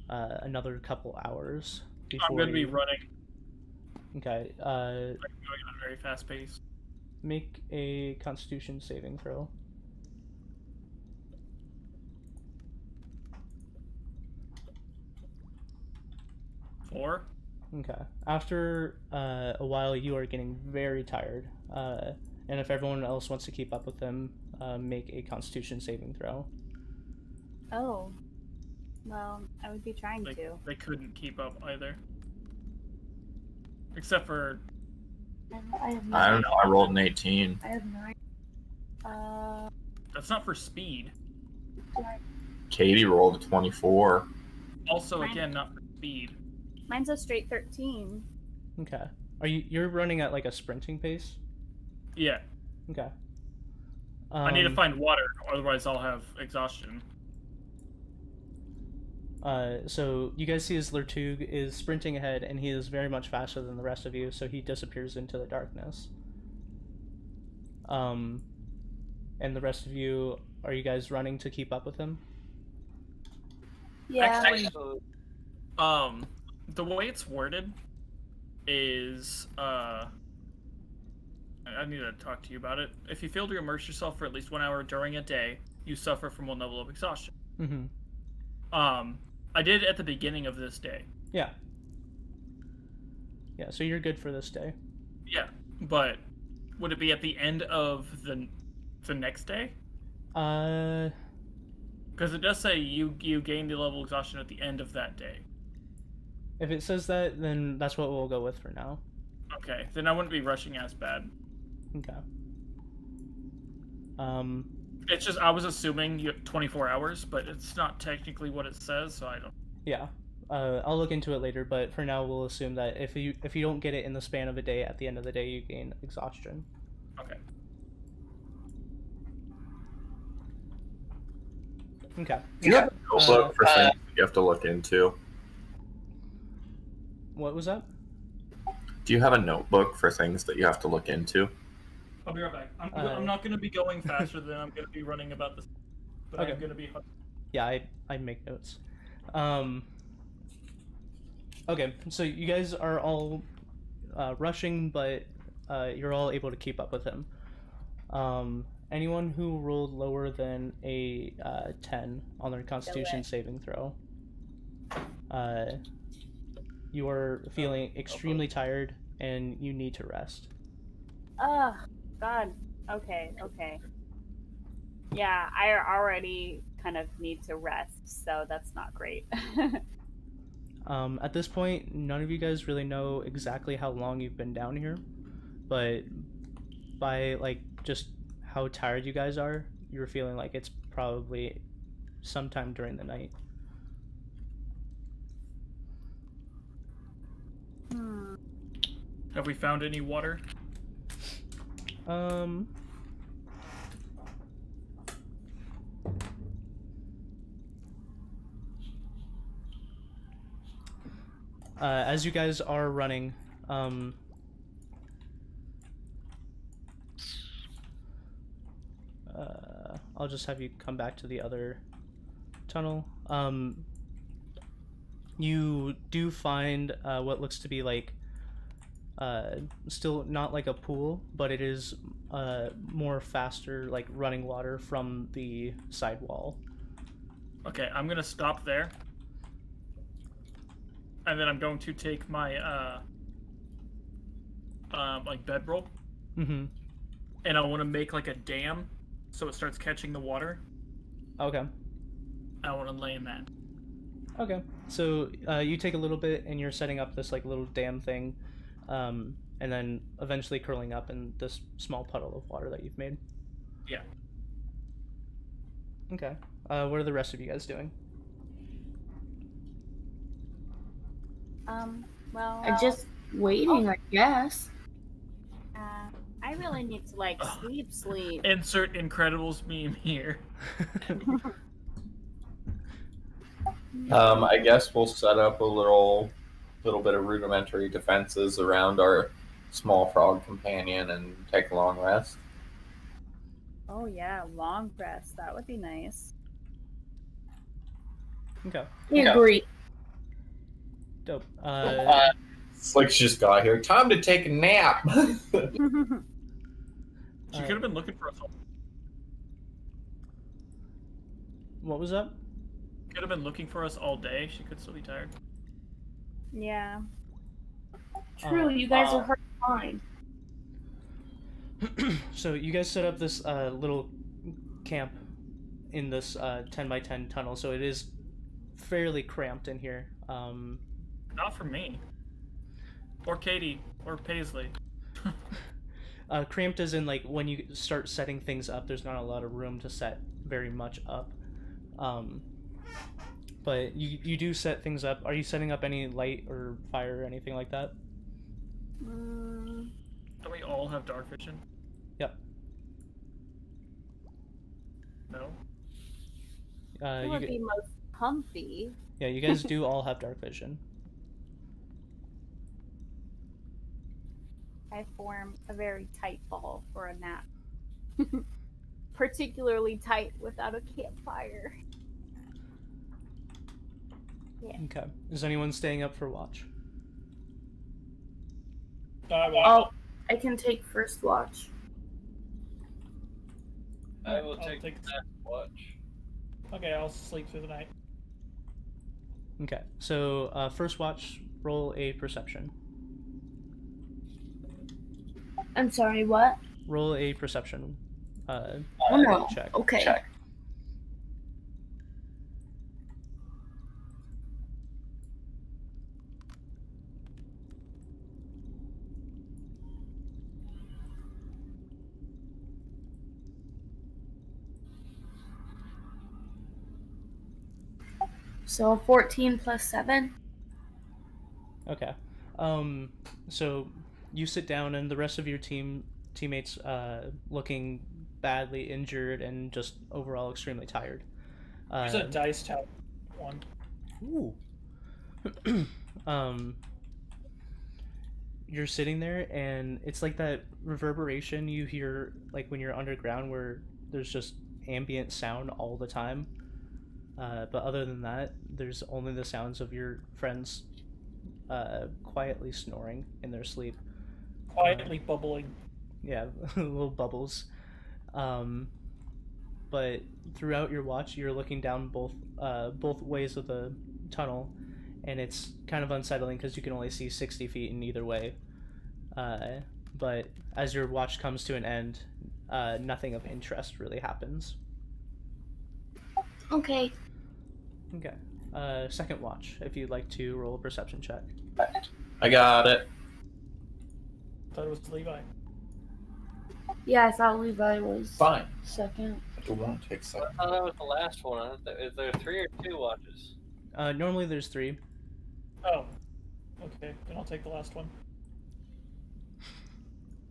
another couple hours before I'm going to be running. Okay. I'm going at a very fast pace. Make a Constitution saving throw. Four. Okay. After a while, you are getting very tired, and if everyone else wants to keep up with them, make a Constitution saving throw. Oh. Well, I would be trying to. They couldn't keep up either. Except for... I have I don't 9. know. I rolled an 18. I have 9. That's not for speed. Katie rolled a 24. Also, Mine- again, not for speed. Mine's a straight 13. Okay. You're running at like a sprinting pace? Yeah. Okay. I need to find water, otherwise I'll have exhaustion. So you guys see as Lertug is sprinting ahead, and he is very much faster than the rest of you, so he disappears into the darkness. And the rest of you, are you guys running to keep up with him? Yeah. Actually, the way it's worded is, I need to talk to you about it. If you fail to immerse yourself for at least 1 hour during a day, you suffer from 1 level of exhaustion. Mm-hmm. I did it at the beginning of this day. Yeah. Yeah, so you're good for this day. Yeah, but would it be at the end of the next day? Because it does say you gain the level of exhaustion at the end of that day. If it says that, then that's what we'll go with for now. Okay, then I wouldn't be rushing as bad. Okay. It's just I was assuming you have 24 hours, but it's not technically what it says, so I don't. Yeah. I'll look into it later, but for now we'll assume that if you don't get it in the span of a day, at the end of the day you gain exhaustion. Okay. Okay. Do you have a notebook for things you have to look into? What was that? Do you have a notebook for things that you have to look into? I'll be right back. I'm not going to be going faster than I'm going to be running about this, but Okay. I'm going to be. Yeah, I make notes. Okay, so you guys are all rushing, but you're all able to keep up with him. Anyone who rolled lower than a 10 on their Constitution saving throw, you are feeling extremely tired and you need to rest. Oh, God. Okay. Yeah, I already kind of need to rest, so that's not great. At this point, none of you guys really know exactly how long you've been down here, but by like just how tired you guys are, you're feeling like it's probably sometime during the night. Have we found any water? As you guys are running, I'll just have you come back to the other tunnel. You do find what looks to be like still not like a pool, but it is more faster, like running water from the side wall. Okay, I'm going to stop there. And then I'm going to take my like bedroll. Mm-hmm. And I want to make like a dam so it starts catching the water. Okay. I want to lay in that. Okay. So you take a little bit and you're setting up this like little dam thing, and then eventually curling up in this small puddle of water that you've made. Yeah. Okay. What are the rest of you guys doing? Well, I'm just waiting, I guess. I really need to like sleep. Insert Incredibles meme here. I guess we'll set up a little bit of rudimentary defenses around our small frog companion and take a long rest. Oh yeah, long rest. That would be nice. Okay. I agree. Dope. Slick's just got here. Time to take a nap. She could have been looking for us all. What was that? Could have been looking for us all day. She could still be tired. Yeah. True, you guys are hard to find. So you guys set up this little camp in this 10 by 10 tunnel, so it is fairly cramped in here. Not for me. Or Katie. Or Paisley. Cramped as in like when you start setting things up, there's not a lot of room to set very much up. But you do set things up. Are you setting up any light or fire or anything like that? Don't we all have dark vision? Yep. No? It would be most comfy. Yeah, you guys do all have dark vision. I form a very tight ball for a nap. Particularly tight without a campfire. Yeah. Okay. Is anyone staying up for watch? Oh, I can take first watch. I will I'll take that watch. Okay, I'll sleep through the night. Okay. So first watch, roll a perception. I'm sorry, what? Roll a perception. Oh no. Check. Okay. So 14 plus 7. Okay. So you sit down, and the rest of your teammates looking badly injured and just overall extremely tired. There's a dice tower one. Ooh. um, you're sitting there, and it's like that reverberation you hear like when you're underground, where there's just ambient sound all the time. But other than that, there's only the sounds of your friends quietly snoring in their sleep. Quietly bubbling. Yeah, little bubbles. But throughout your watch, you're looking down both ways of the tunnel, and it's kind of unsettling because you can only see 60 feet in either way. But as your watch comes to an end, nothing of interest really happens. Okay. Okay. Second watch, if you'd like to roll a perception check. I got it. Thought it was Levi. Yeah, I thought Levi was Fine. second. It won't take a second. I thought that was the last one. Is there 3 or 2 watches? Normally there's 3. Oh. Okay, then I'll take the last one.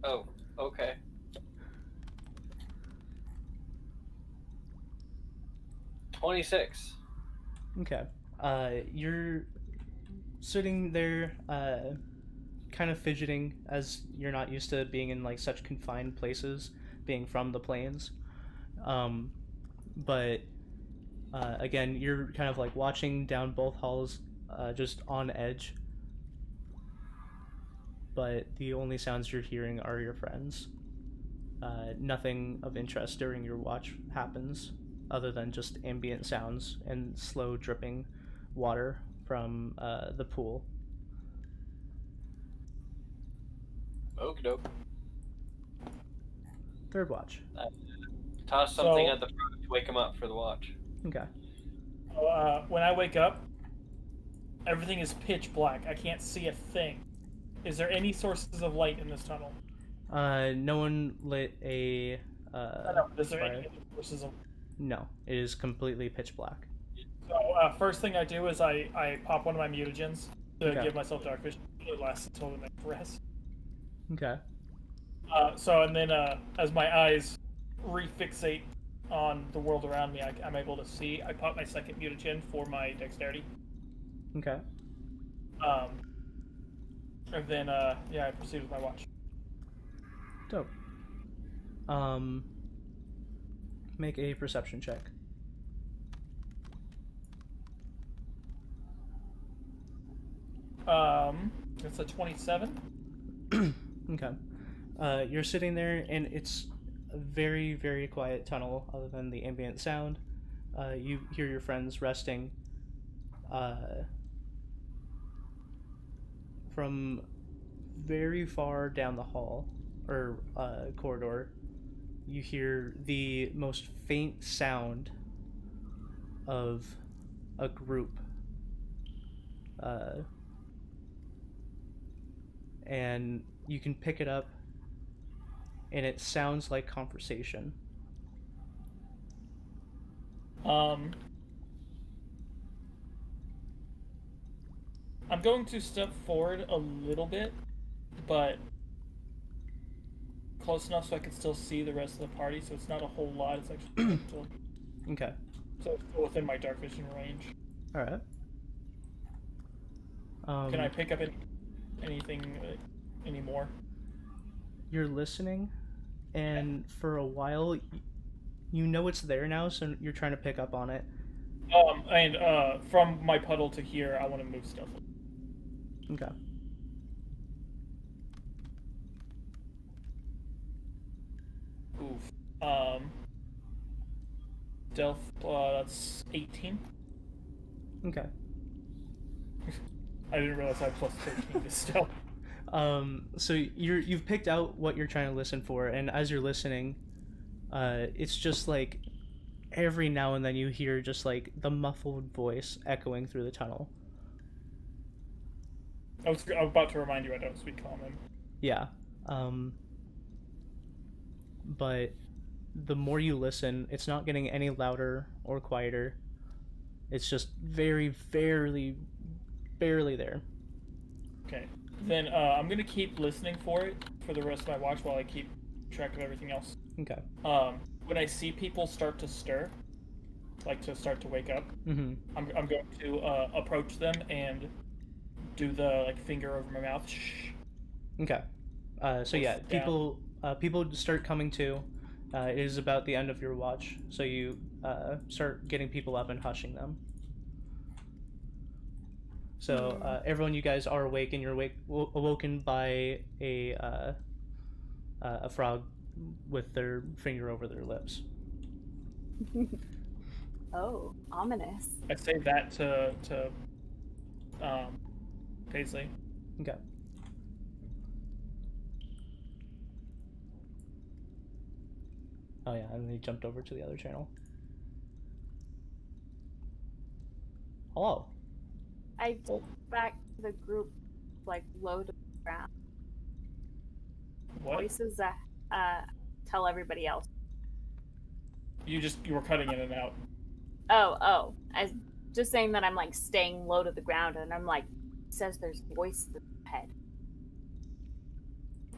Oh, okay. $26. Okay. You're sitting there, kind of fidgeting, as you're not used to being in like such confined places, being from the plains. But again, you're kind of like watching down both halls, just on edge. But the only sounds you're hearing are your friends. Nothing of interest during your watch happens, other than just ambient sounds and slow dripping water from the pool. Okie doke. Third watch. Toss something So- at the front to wake him up for the watch. Okay. When I wake up, everything is pitch black. I can't see a thing. Is there any sources of light in this tunnel? No one lit a. I know. Is there fire. any sources of? No, it is completely pitch black. So first thing I do is I pop one of my mutagens to Okay. give myself dark vision. It lasts until the next rest. Okay. And then as my eyes refixate on the world around me, I'm able to see. I pop my second mutagen for my dexterity. Okay. And then I proceed with my watch. Dope. Make a perception check. It's a 27. Okay. You're sitting there, and it's a very, very quiet tunnel, other than the ambient sound. You hear your friends resting. From very far down the hall, or corridor, you hear the most faint sound of a group. And you can pick it up, and it sounds like conversation. I'm going to step forward a little bit, but close enough so I can still see the rest of the party, so it's not a whole lot. It's actually still, Okay. so it's still within my dark vision range. Alright. Can I pick up anything anymore? You're listening, and for a while, you know it's there now, so you're trying to pick up on it. And from my puddle to here, I want to move stuff. Okay. Oof. Stealth, that's 18. Okay. I didn't realize I had plus 13 to stealth. So you've picked out what you're trying to listen for, and as you're listening, it's just like every now and then you hear just like the muffled voice echoing through the tunnel. I was about to remind you I don't speak common. Yeah. But the more you listen, it's not getting any louder or quieter. It's just very, barely there. Okay. Then I'm gonna keep listening for it for the rest of my watch while I keep track of everything else. Okay. When I see people start to stir, like to start to wake up, Mm-hmm. I'm going to approach them and do the like finger over my mouth. Shh. Okay. So yeah, Down. people start coming to. It is about the end of your watch, so you start getting people up and hushing them. So everyone, you guys are awake, and you're awoken by a frog with their finger over their lips. Oh, ominous. I say that to Paisley. Okay. Oh yeah, and they jumped over to the other channel. Hello. I back to the group, like low to the ground. What? Voices that tell everybody else. You were cutting in and out. Oh. I was just saying that I'm like staying low to the ground, and I'm like, it says there's voices ahead.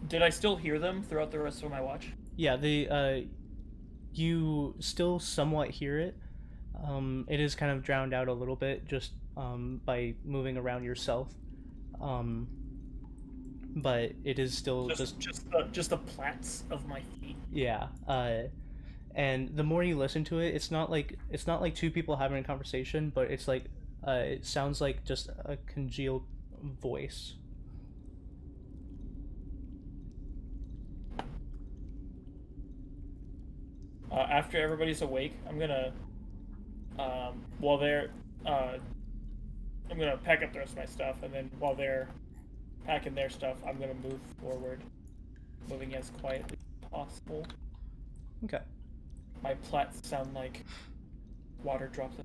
Did I still hear them throughout the rest of my watch? Yeah, you still somewhat hear it. It is kind of drowned out a little bit just by moving around yourself. But it is still just the plats of my feet. yeah. And the more you listen to it, it's not like two people having a conversation, but it's like it sounds like just a congealed voice. After everybody's awake, I'm gonna while they're I'm gonna pack up the rest of my stuff, and then while they're packing their stuff, I'm gonna move forward, moving as quietly as possible. Okay. My plats sound like water drops.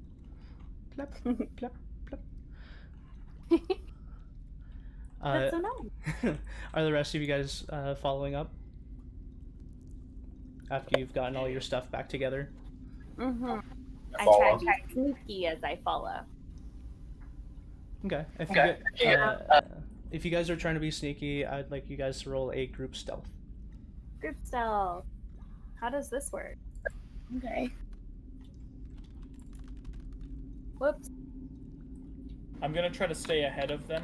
Plop, plop, plop. That's so nice. Are the rest of you guys following up after you've gotten all your stuff back together? Mm-hmm. I Follow. try to be sneaky as I follow. Okay. If you guys are trying to be sneaky, I'd like you guys to roll a group stealth. Group stealth. How does this work? Okay. Whoops. I'm gonna try to stay ahead of them.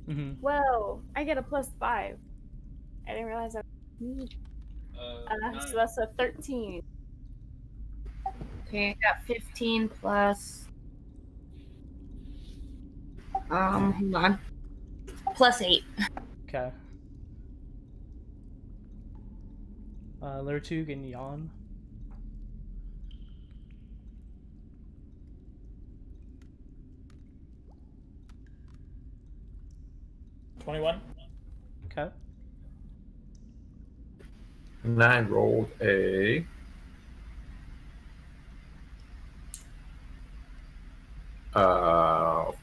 Mm-hmm. Whoa! I get a +5. I didn't realize I was so that's a 13. Okay, I got 15 plus. Hold on. +8. Okay. Lertug and Jan. $21. Okay. And I rolled a.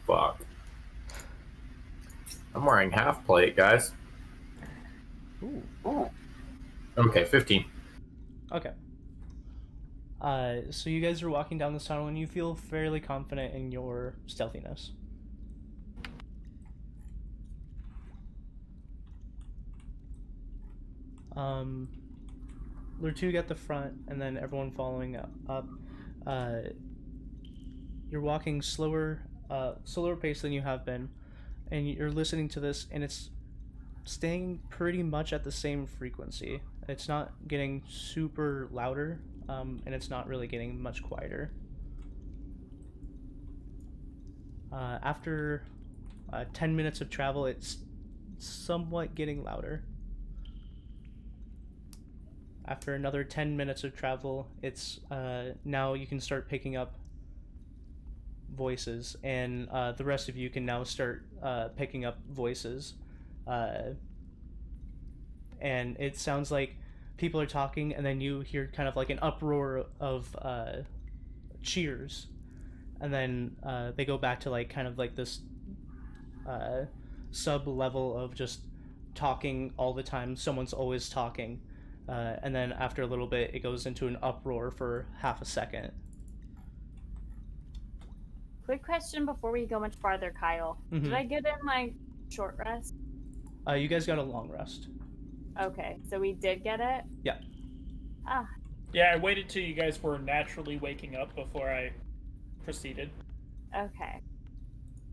Fuck. I'm wearing half plate, guys. Ooh. Okay, 15. Okay. So you guys are walking down this tunnel and you feel fairly confident in your stealthiness. Lertug at the front, and then everyone following up. You're walking slower pace than you have been, and you're listening to this, and it's staying pretty much at the same frequency. It's not getting super louder, and it's not really getting much quieter. After 10 minutes of travel, it's somewhat getting louder. After another 10 minutes of travel, it's now you can start picking up voices, and the rest of you can now start picking up voices. And it sounds like people are talking, and then you hear kind of like an uproar of cheers, and then they go back to like kind of like this sub level of just talking all the time. Someone's always talking, and then after a little bit, it goes into an uproar for half a second. Quick question before we go much farther, Kyle. Mhm. Did I get in my short rest? You guys got a long rest. Okay, so we did get it? Yeah. Ah, Yeah, I waited till you guys were naturally waking up before I proceeded. okay.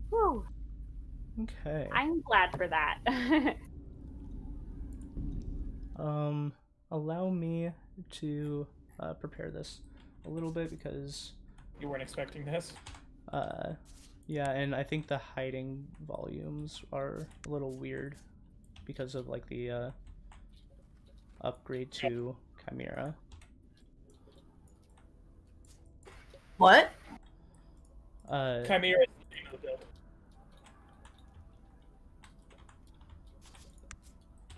Whew. Okay. I'm glad for that. Allow me to prepare this a little bit because You weren't expecting this? yeah, and I think the hiding volumes are a little weird because of like the upgrade to Chimera. What? Chimera is the name of the build.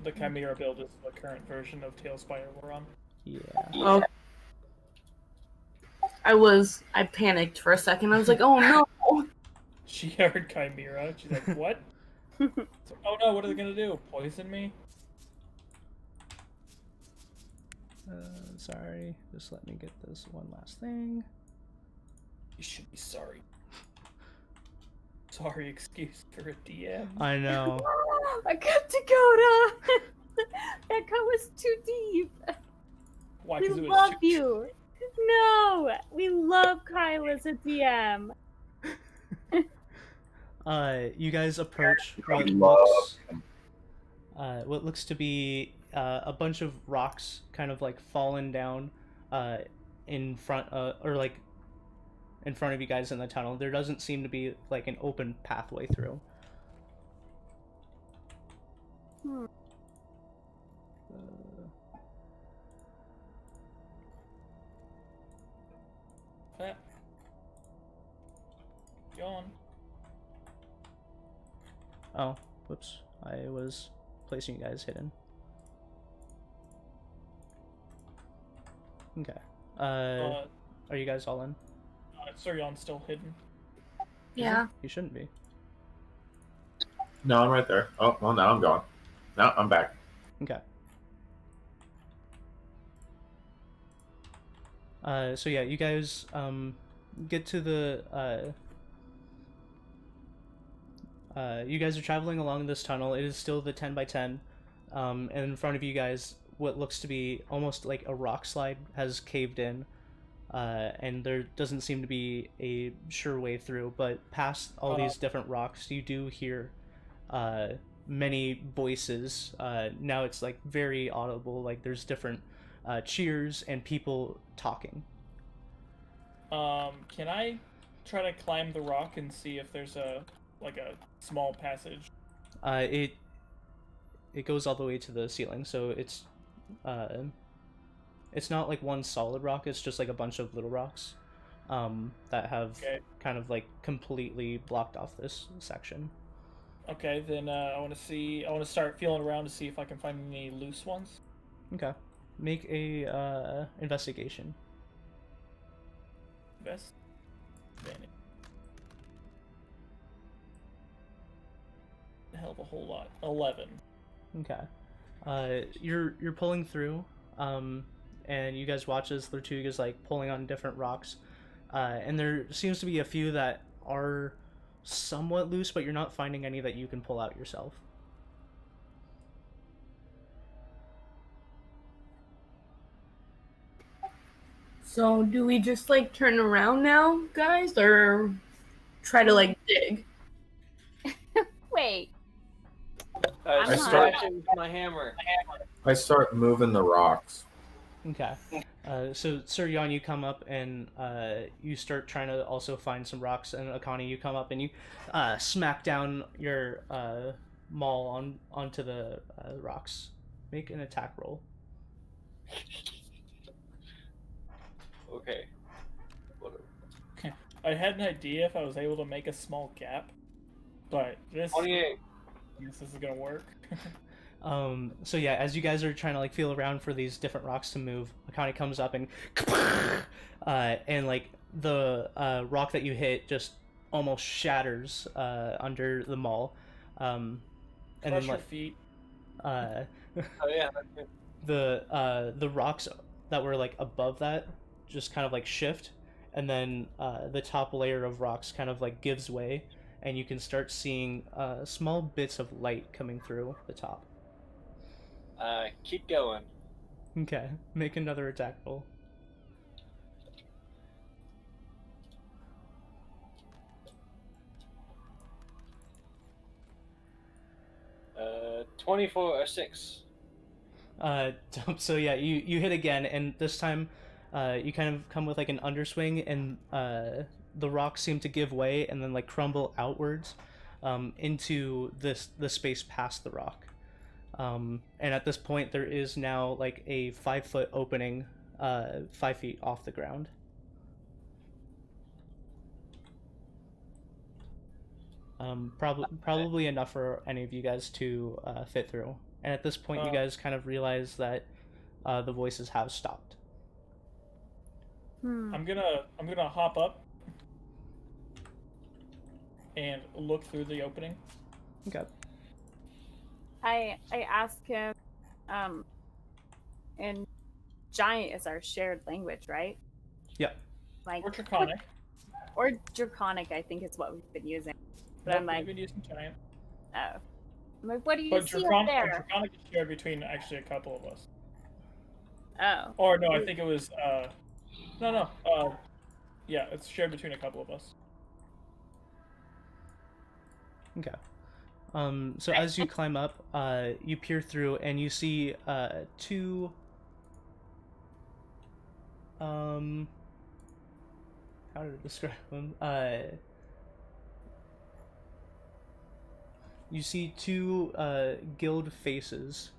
The Chimera build is the current version of Talespire we're on. Yeah. Oh. I panicked for a second. I was like, oh no. She heard Chimera. She's like, what? So, oh no, what are they gonna do? Poison me? Sorry, just let me get this one last thing. You should be sorry. Sorry excuse for a DM. I know. I got Dakota! That cut was too deep. Why? We 'Cause it was love too- you. No, we love Kyle as a DM. You guys approach I love what looks to be a bunch of rocks kind of like fallen down in front or like in front of you guys in the tunnel. There doesn't seem to be like an open pathway through. Hmm. Fat. Yawn. Oh, whoops. I was placing you guys hidden. Okay. Are you guys all in? Surion's still hidden. Yeah. You shouldn't be. No, I'm right there. Oh, well, now I'm gone. No, I'm back. Okay. So yeah, you guys get to the you guys are traveling along this tunnel. It is still the 10 by 10. And in front of you guys, what looks to be almost like a rock slide has caved in. And there doesn't seem to be a sure way through, but past all these different rocks, you do hear many voices. Now it's like very audible, like there's different cheers and people talking. Can I try to climb the rock and see if there's a small passage? It goes all the way to the ceiling, so it's not like one solid rock. It's just like a bunch of little rocks that have kind of like completely blocked off this section. Okay, then I want to start feeling around to see if I can find any loose ones. Okay, make a investigation. Best. Advantage. A hell of a whole lot. 11. Okay. You're pulling through, and you guys watch as Lertug is like pulling on different rocks, and there seems to be a few that are somewhat loose, but you're not finding any that you can pull out yourself. So do we just like turn around now, guys, or try to like dig? Wait. I I'm not- scratch it with my hammer. I start moving the rocks. Okay. So Suryan, you come up and you start trying to also find some rocks, and Akani, you come up and you smack down your maul onto the rocks. Make an attack roll. Okay. Whatever. I had an idea if I was able to make a small gap, but this 28. this isn't gonna work. So yeah, as you guys are trying to like feel around for these different rocks to move, Akani comes up and like the rock that you hit just almost shatters under the maul, and Crush then your like feet. Oh yeah. That's good. the rocks that were like above that just kind of like shift, and then the top layer of rocks kind of like gives way, and you can start seeing small bits of light coming through the top. Keep going. Okay, make another attack roll. 24 or 6. So yeah, you hit again, and this time you kind of come with like an underswing, and the rocks seem to give way and then like crumble outwards into the space past the rock. And at this point, there is now like a 5-foot opening 5 feet off the ground. Probably enough for any of you guys to fit through. And at this point, you guys kind of realize that the voices have stopped. I'm gonna hop up and look through the opening. Okay. I ask him, and Giant is our shared language, right? Yep. Like Or Draconic. or Draconic, I think is what we've been using. But Nope, I'm like, we've been using Giant. oh, I'm like, what do you But see up there? Draconic is shared between actually a couple of us. Oh, Or no, I think it was yeah, it's shared between a couple of us. Okay. So as you climb up, you peer through and you see two. How to describe them? You see two guild faces,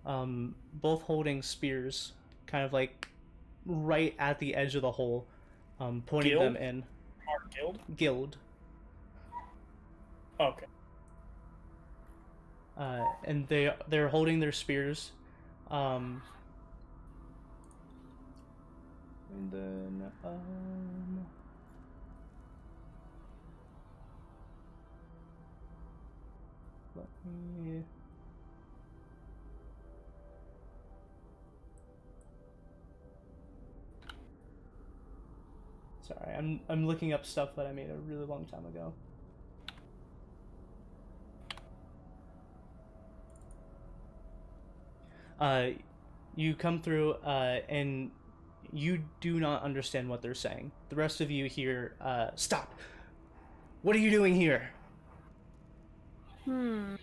both holding spears, kind of like right at the edge of the hole, pointing Guild? them in. Our guild? Guild. Okay. And they're holding their spears, and then let me. Sorry, I'm looking up stuff that I made a really long time ago. You come through, and you do not understand what they're saying. The rest of you hear, stop! What are you doing here? hmm.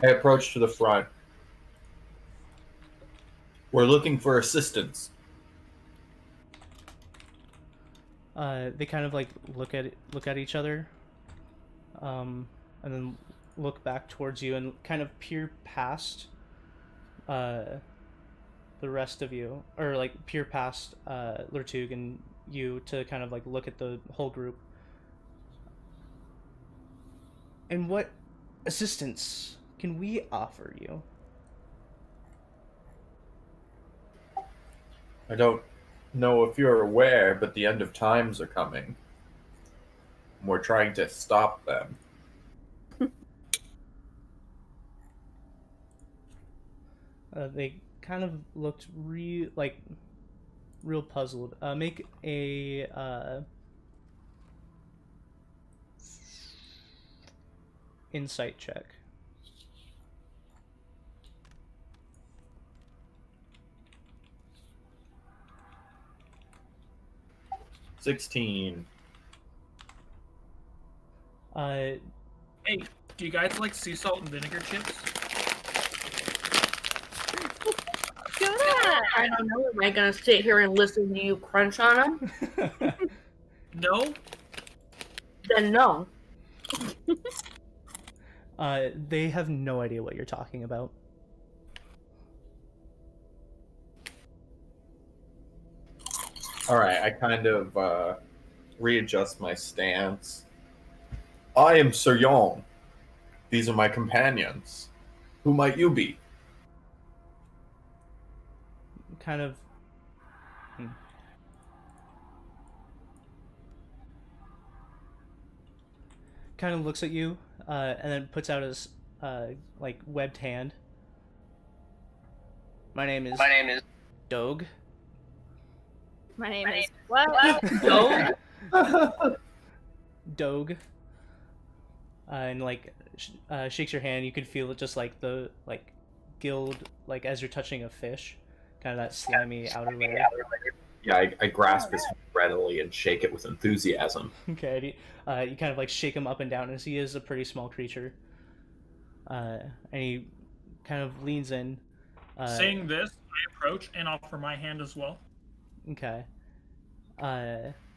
I approach to the front. We're looking for assistance. They kind of like look at each other, and then look back towards you and kind of peer past the rest of you, or like peer past Lertug and you to kind of like look at the whole group. And what assistance can we offer you? I don't know if you're aware, but the end of times are coming. We're trying to stop them. They kind of looked real puzzled. Make a insight check. $16. Hey, do you guys like sea salt and vinegar chips? I don't know. Am I gonna sit here and listen to you crunch on them? No? Then no. They have no idea what you're talking about. Alright, I kind of readjust my stance. I am Sir Yon. These are my companions. Who might you be? Kind of. Kind of looks at you, and then puts out his like webbed hand. My name is Dogue. My name is what? Don't. Dogue. And like shakes your hand. You can feel it just like the like guild, like as you're touching a fish, kind of that slimy outer layer. Yeah, I grasp his hand readily and shake it with enthusiasm. Okay, you kind of like shake him up and down as he is a pretty small creature. And he kind of leans in. Saying this, I approach and offer my hand as well. Okay.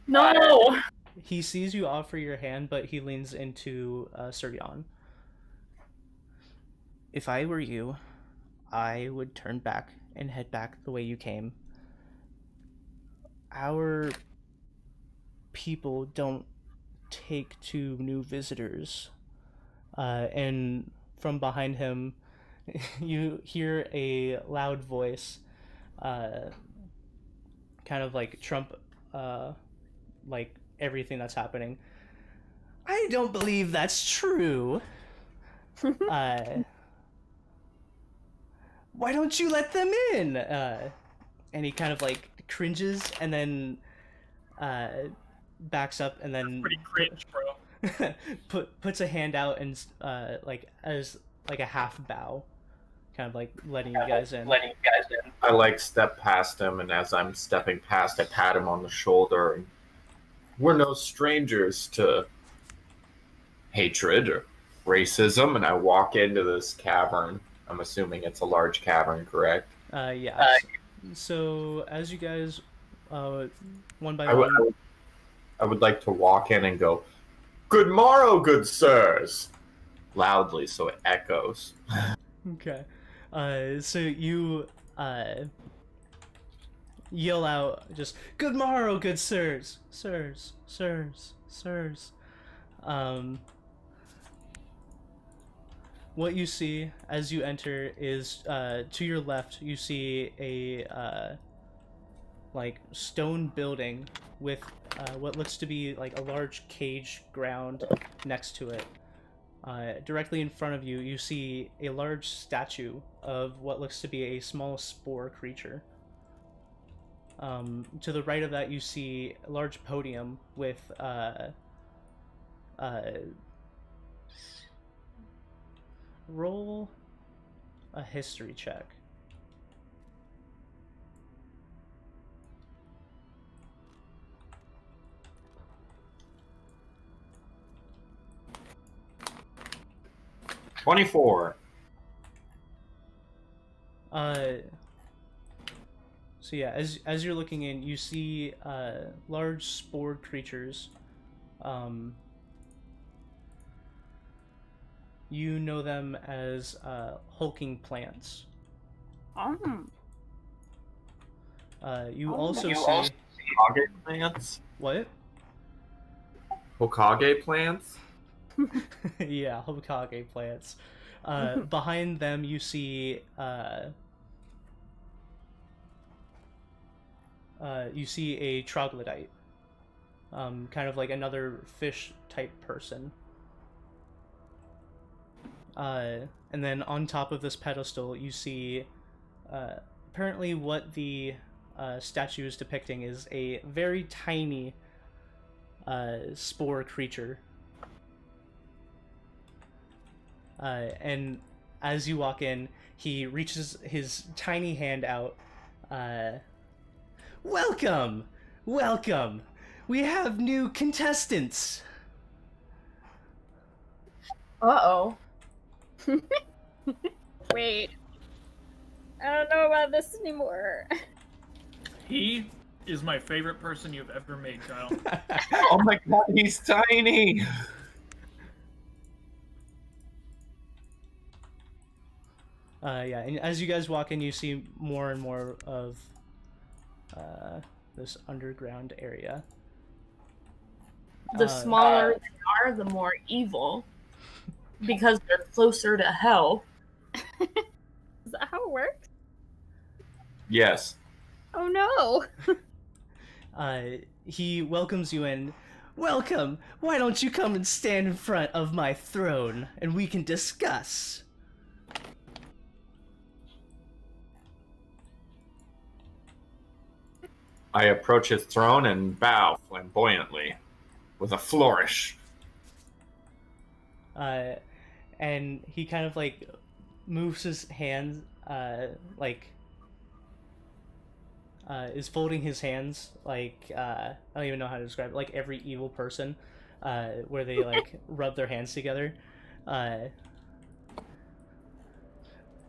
No. He sees you offer your hand, but he leans into Suryan. If I were you, I would turn back and head back the way you came. Our people don't take to new visitors. And from behind him, you hear a loud voice, kind of like trump, like everything that's happening. I don't believe that's true. Why don't you let them in? And he kind of like cringes and then backs up and then Pretty cringe, bro. puts a hand out and like as like a half bow, kind of like letting you guys in. I like step past him, and as I'm stepping past, I pat him on the shoulder. And we're no strangers to hatred or racism, and I walk into this cavern. I'm assuming it's a large cavern, correct? Yeah. So as you guys, one by I would, one. I would like to walk in and go, "Good morrow, good sirs," loudly so it echoes. Okay. So you yell out just "Good morrow, good sirs, sirs, sirs, sirs." What you see as you enter is to your left you see a like stone building with what looks to be like a large cage ground next to it. Directly in front of you, you see a large statue of what looks to be a small spore creature. To the right of that, you see a large podium with roll a history check. "24. So yeah, as you're looking in, you see large spored creatures. You know them as hulking plants. You also see Hokage plants? what? Hokage plants? Yeah, Hokage plants. Behind them, you see a troglodyte, kind of like another fish type person. And then on top of this pedestal, you see apparently what the statue is depicting is a very tiny spore creature. And as you walk in, he reaches his tiny hand out. Welcome! Welcome! We have new contestants! Uh-oh. Wait. I don't know about this anymore. He is my favorite person you've ever made, Kyle. Oh my god, he's tiny! Yeah, and as you guys walk in, you see more and more of this underground area. The smaller they are, the more evil. Because they're closer to hell. Is that how it works? Yes. Oh no! He welcomes you in. Welcome! Why don't you come and stand in front of my throne, and we can discuss? I approach his throne and bow flamboyantly with a flourish. And he kind of like moves his hands, is folding his hands like I don't even know how to describe it, like every evil person, where they like rub their hands together. Well,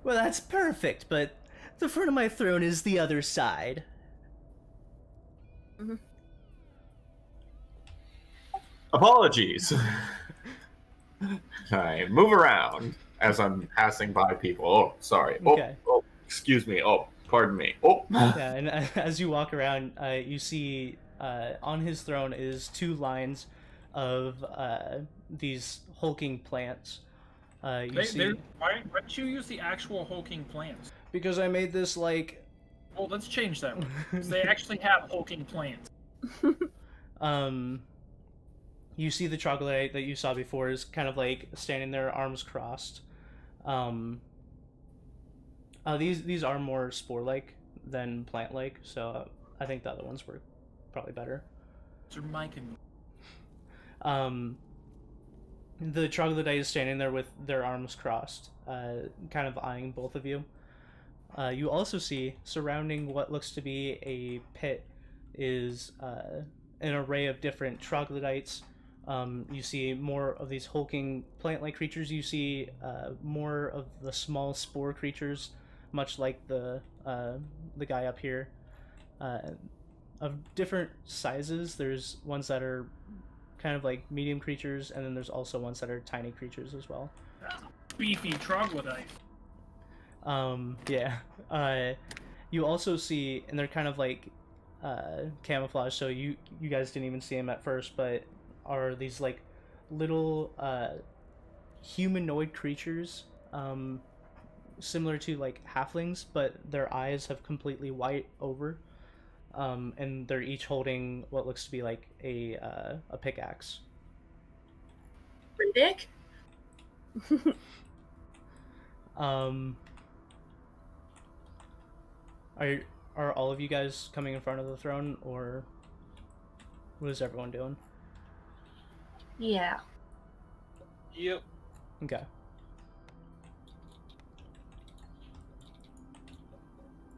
that's perfect, but the front of my throne is the other side. Mm-hmm. Apologies. I move around as I'm passing by people. Oh, sorry. Okay. Oh, excuse me. Oh, pardon me. Oh. Yeah, and as you walk around, you see on his throne is 2 lines of these hulking plants. Why don't you use the actual hulking plants? Because I made this like. Well, let's change that one. 'Cause they actually have hulking plants. You see the troglodyte that you saw before is kind of like standing there, arms crossed. These are more spore-like than plant-like, so I think the other ones were probably better. Those are my The troglodyte is standing there with their arms crossed, kind of eyeing both of you. You also see, surrounding what looks to be a pit, is an array of different troglodytes. You see more of these hulking plant-like creatures. You see more of the small spore creatures, much like the guy up here, of different sizes. There's ones that are kind of like medium creatures, and then there's also ones that are tiny creatures as well. Beefy troglodyte. Yeah. You also see, and they're kind of like camouflage, so you guys didn't even see them at first, but are these like little humanoid creatures, similar to like halflings, but their eyes have completely white over, and they're each holding what looks to be like a pickaxe. Dick? Are all of you guys coming in front of the throne, or what is everyone doing? Yeah. Yep. Okay.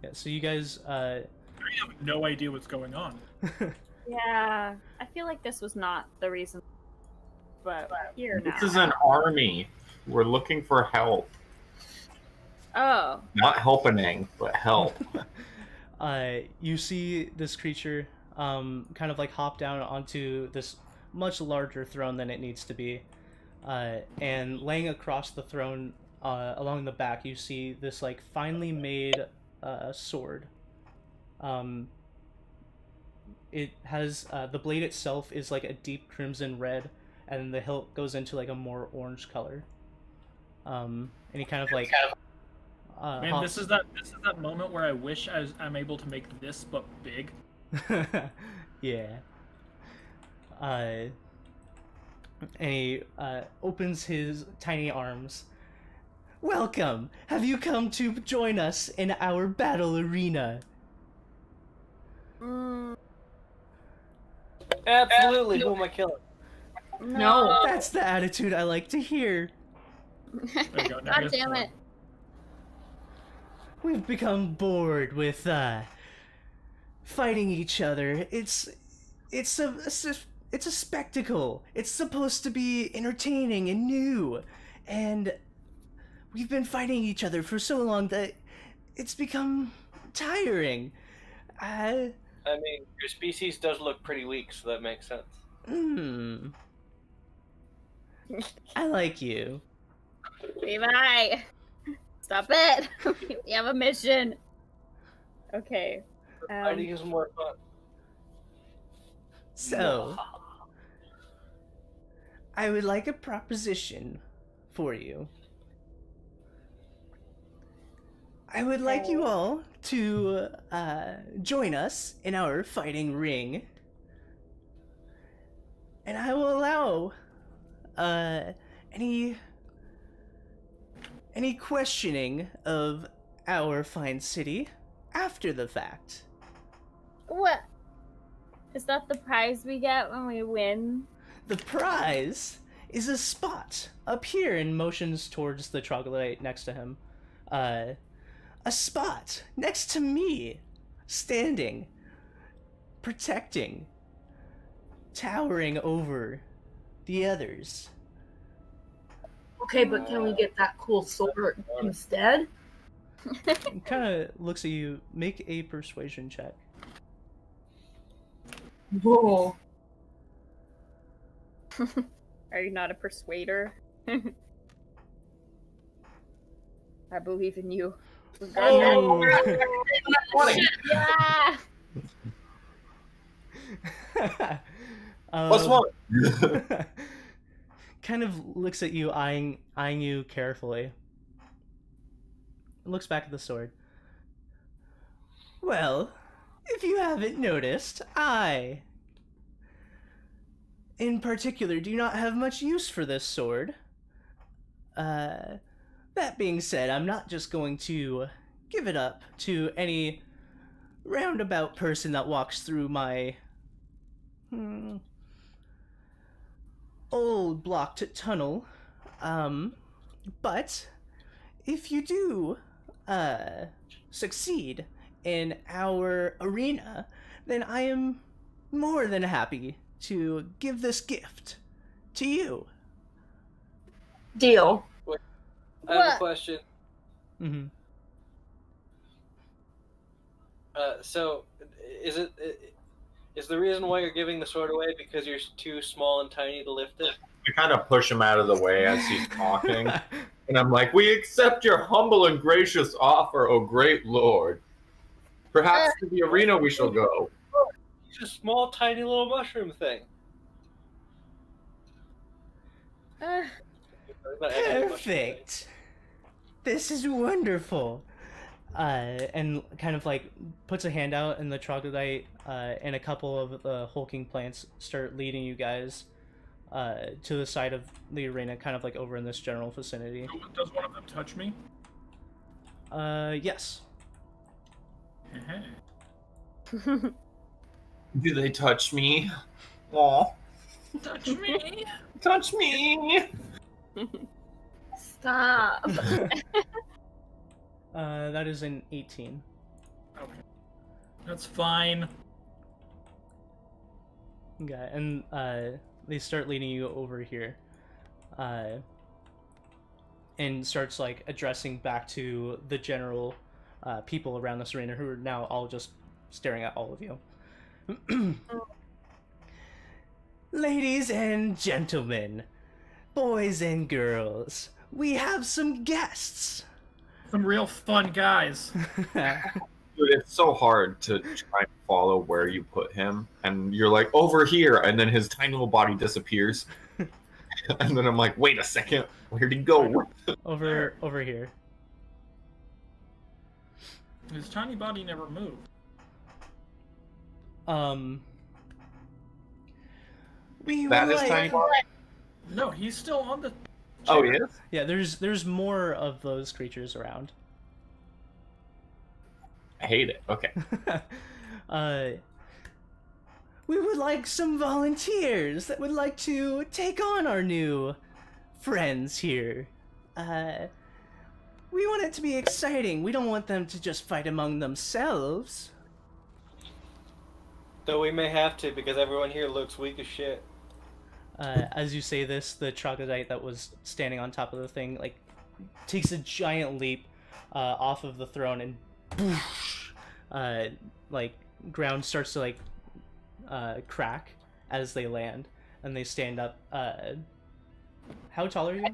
Yeah, so you guys, I have no idea what's going on. Yeah, I feel like this was not the reason, but here now. This is an army. We're looking for help. Oh. Not helping, but help. You see this creature kind of like hop down onto this much larger throne than it needs to be, and laying across the throne along the back, you see this like finely made sword. It has the blade itself is like a deep crimson red, and the hilt goes into like a more orange color. And he kind of like Man, this is that moment where I wish I'm able to make this but big. Yeah. And he opens his tiny arms. Welcome! Have you come to join us in our battle arena? Absolutely. Who am I killing? No. That's the attitude I like to hear. There you go. Now God here's damn the it. We've become bored with fighting each other. It's a spectacle. It's supposed to be entertaining and new, and we've been fighting each other for so long that it's become tiring. I mean, your species does look pretty weak, so that makes sense. I like you. Levi! Stop it! We have a mission. Okay. Fighting is more fun. So, I would like a proposition for you. I would like you all to join us in our fighting ring, and I will allow any questioning of our fine city after the fact. What? Is that the prize we get when we win? The prize is a spot up here, and motions towards the troglodyte next to him. A spot next to me, standing, protecting, towering over the others. Okay, but can we get that cool sword instead? Kind of looks at you. Make a persuasion check. Whoa. Are you not a persuader? I believe in you. Oh. Yeah! Plus one. Kind of looks at you, eyeing you carefully. Looks back at the sword. Well, if you haven't noticed, I, in particular, do not have much use for this sword. That being said, I'm not just going to give it up to any roundabout person that walks through my old blocked tunnel. But if you do succeed in our arena, then I am more than happy to give this gift to you. Deal. I have a What? question. Mm-hmm. So, is the reason why you're giving the sword away because you're too small and tiny to lift it? I kind of push him out of the way as he's talking. And I'm like, we accept your humble and gracious offer, O great lord. Perhaps to the arena we shall go. It's a small, tiny little mushroom thing. Perfect. This is wonderful. And kind of like puts a hand out, and the troglodyte and a couple of the hulking plants start leading you guys to the side of the arena, kind of like over in this general vicinity. Does one of them touch me? Yes. Do they touch me? Aw. Touch me? Touch me! Stop. That is an 18. Okay. That's fine. Okay, and they start leading you over here. And starts like addressing back to the general people around this arena, who are now all just staring at all of you. Ladies and gentlemen, boys and girls, we have some guests. Some real fun guys. Dude, it's so hard to try and follow where you put him. And you're like, over here. And then his tiny little body disappears. And then I'm like, wait a second. Where'd he go? over here. His tiny body never moved. We That would is like... tiny body? No, he's still on the. Oh, he is? Yeah, there's more of those creatures around. I hate it. Okay. We would like some volunteers that would like to take on our new friends here. We want it to be exciting. We don't want them to just fight among themselves. Though we may have to, because everyone here looks weak as shit. As you say this, the troglodyte that was standing on top of the thing, like, takes a giant leap off of the throne, and like, ground starts to, like, crack as they land, and they stand up. How tall are you?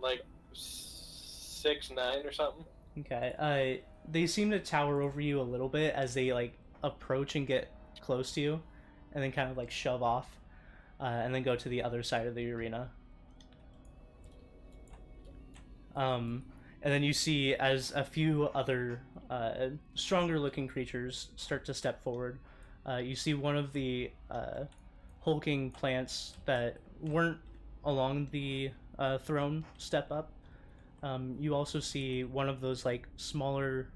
Like 6'9" or something. Okay. They seem to tower over you a little bit as they, like, approach and get close to you, and then kind of, like, shove off, and then go to the other side of the arena. And then you see as a few other stronger looking creatures start to step forward. You see one of the hulking plants that weren't along the throne step up. You also see one of those, like, smaller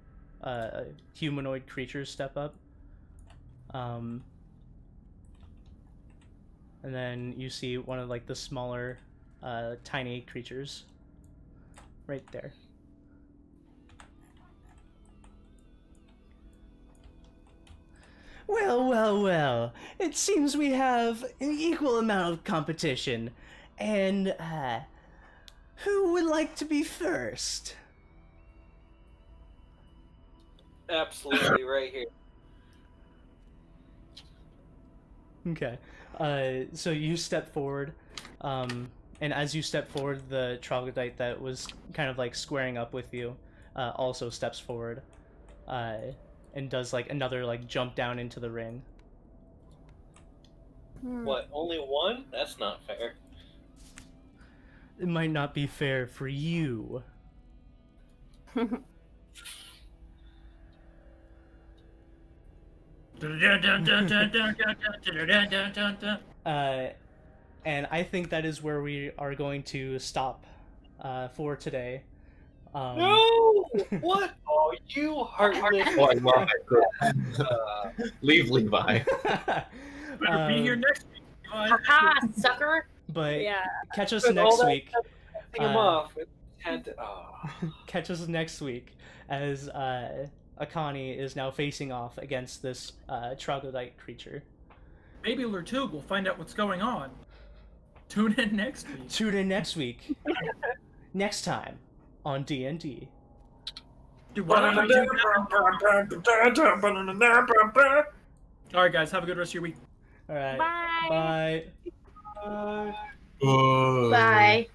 humanoid creatures step up. And then you see one of like the smaller, tiny creatures right there. Well, well, well. It seems we have an equal amount of competition. And, who would like to be first? Absolutely, right here. Okay. So you step forward, and as you step forward, the troglodyte that was kind of like squaring up with you, also steps forward, and does like another like jump down into the ring. What, only one? That's not fair. It might not be fair for you. And I think that is where we are going to stop for today. No! What? Oh, you heartless. Oh, I love it. Leave Levi. Better be here next week. Ha sucker! But Yeah. catch us With all next that week. stuff, Take him off. It had to, Catch us next week as Akani is now facing off against this troglodyte creature. Maybe Lertug will find out what's going on. Tune in next week. Tune in next week. Next time on DnD. Alright, guys, have a good rest of your week. All right. Bye. Bye. Uh, Bye.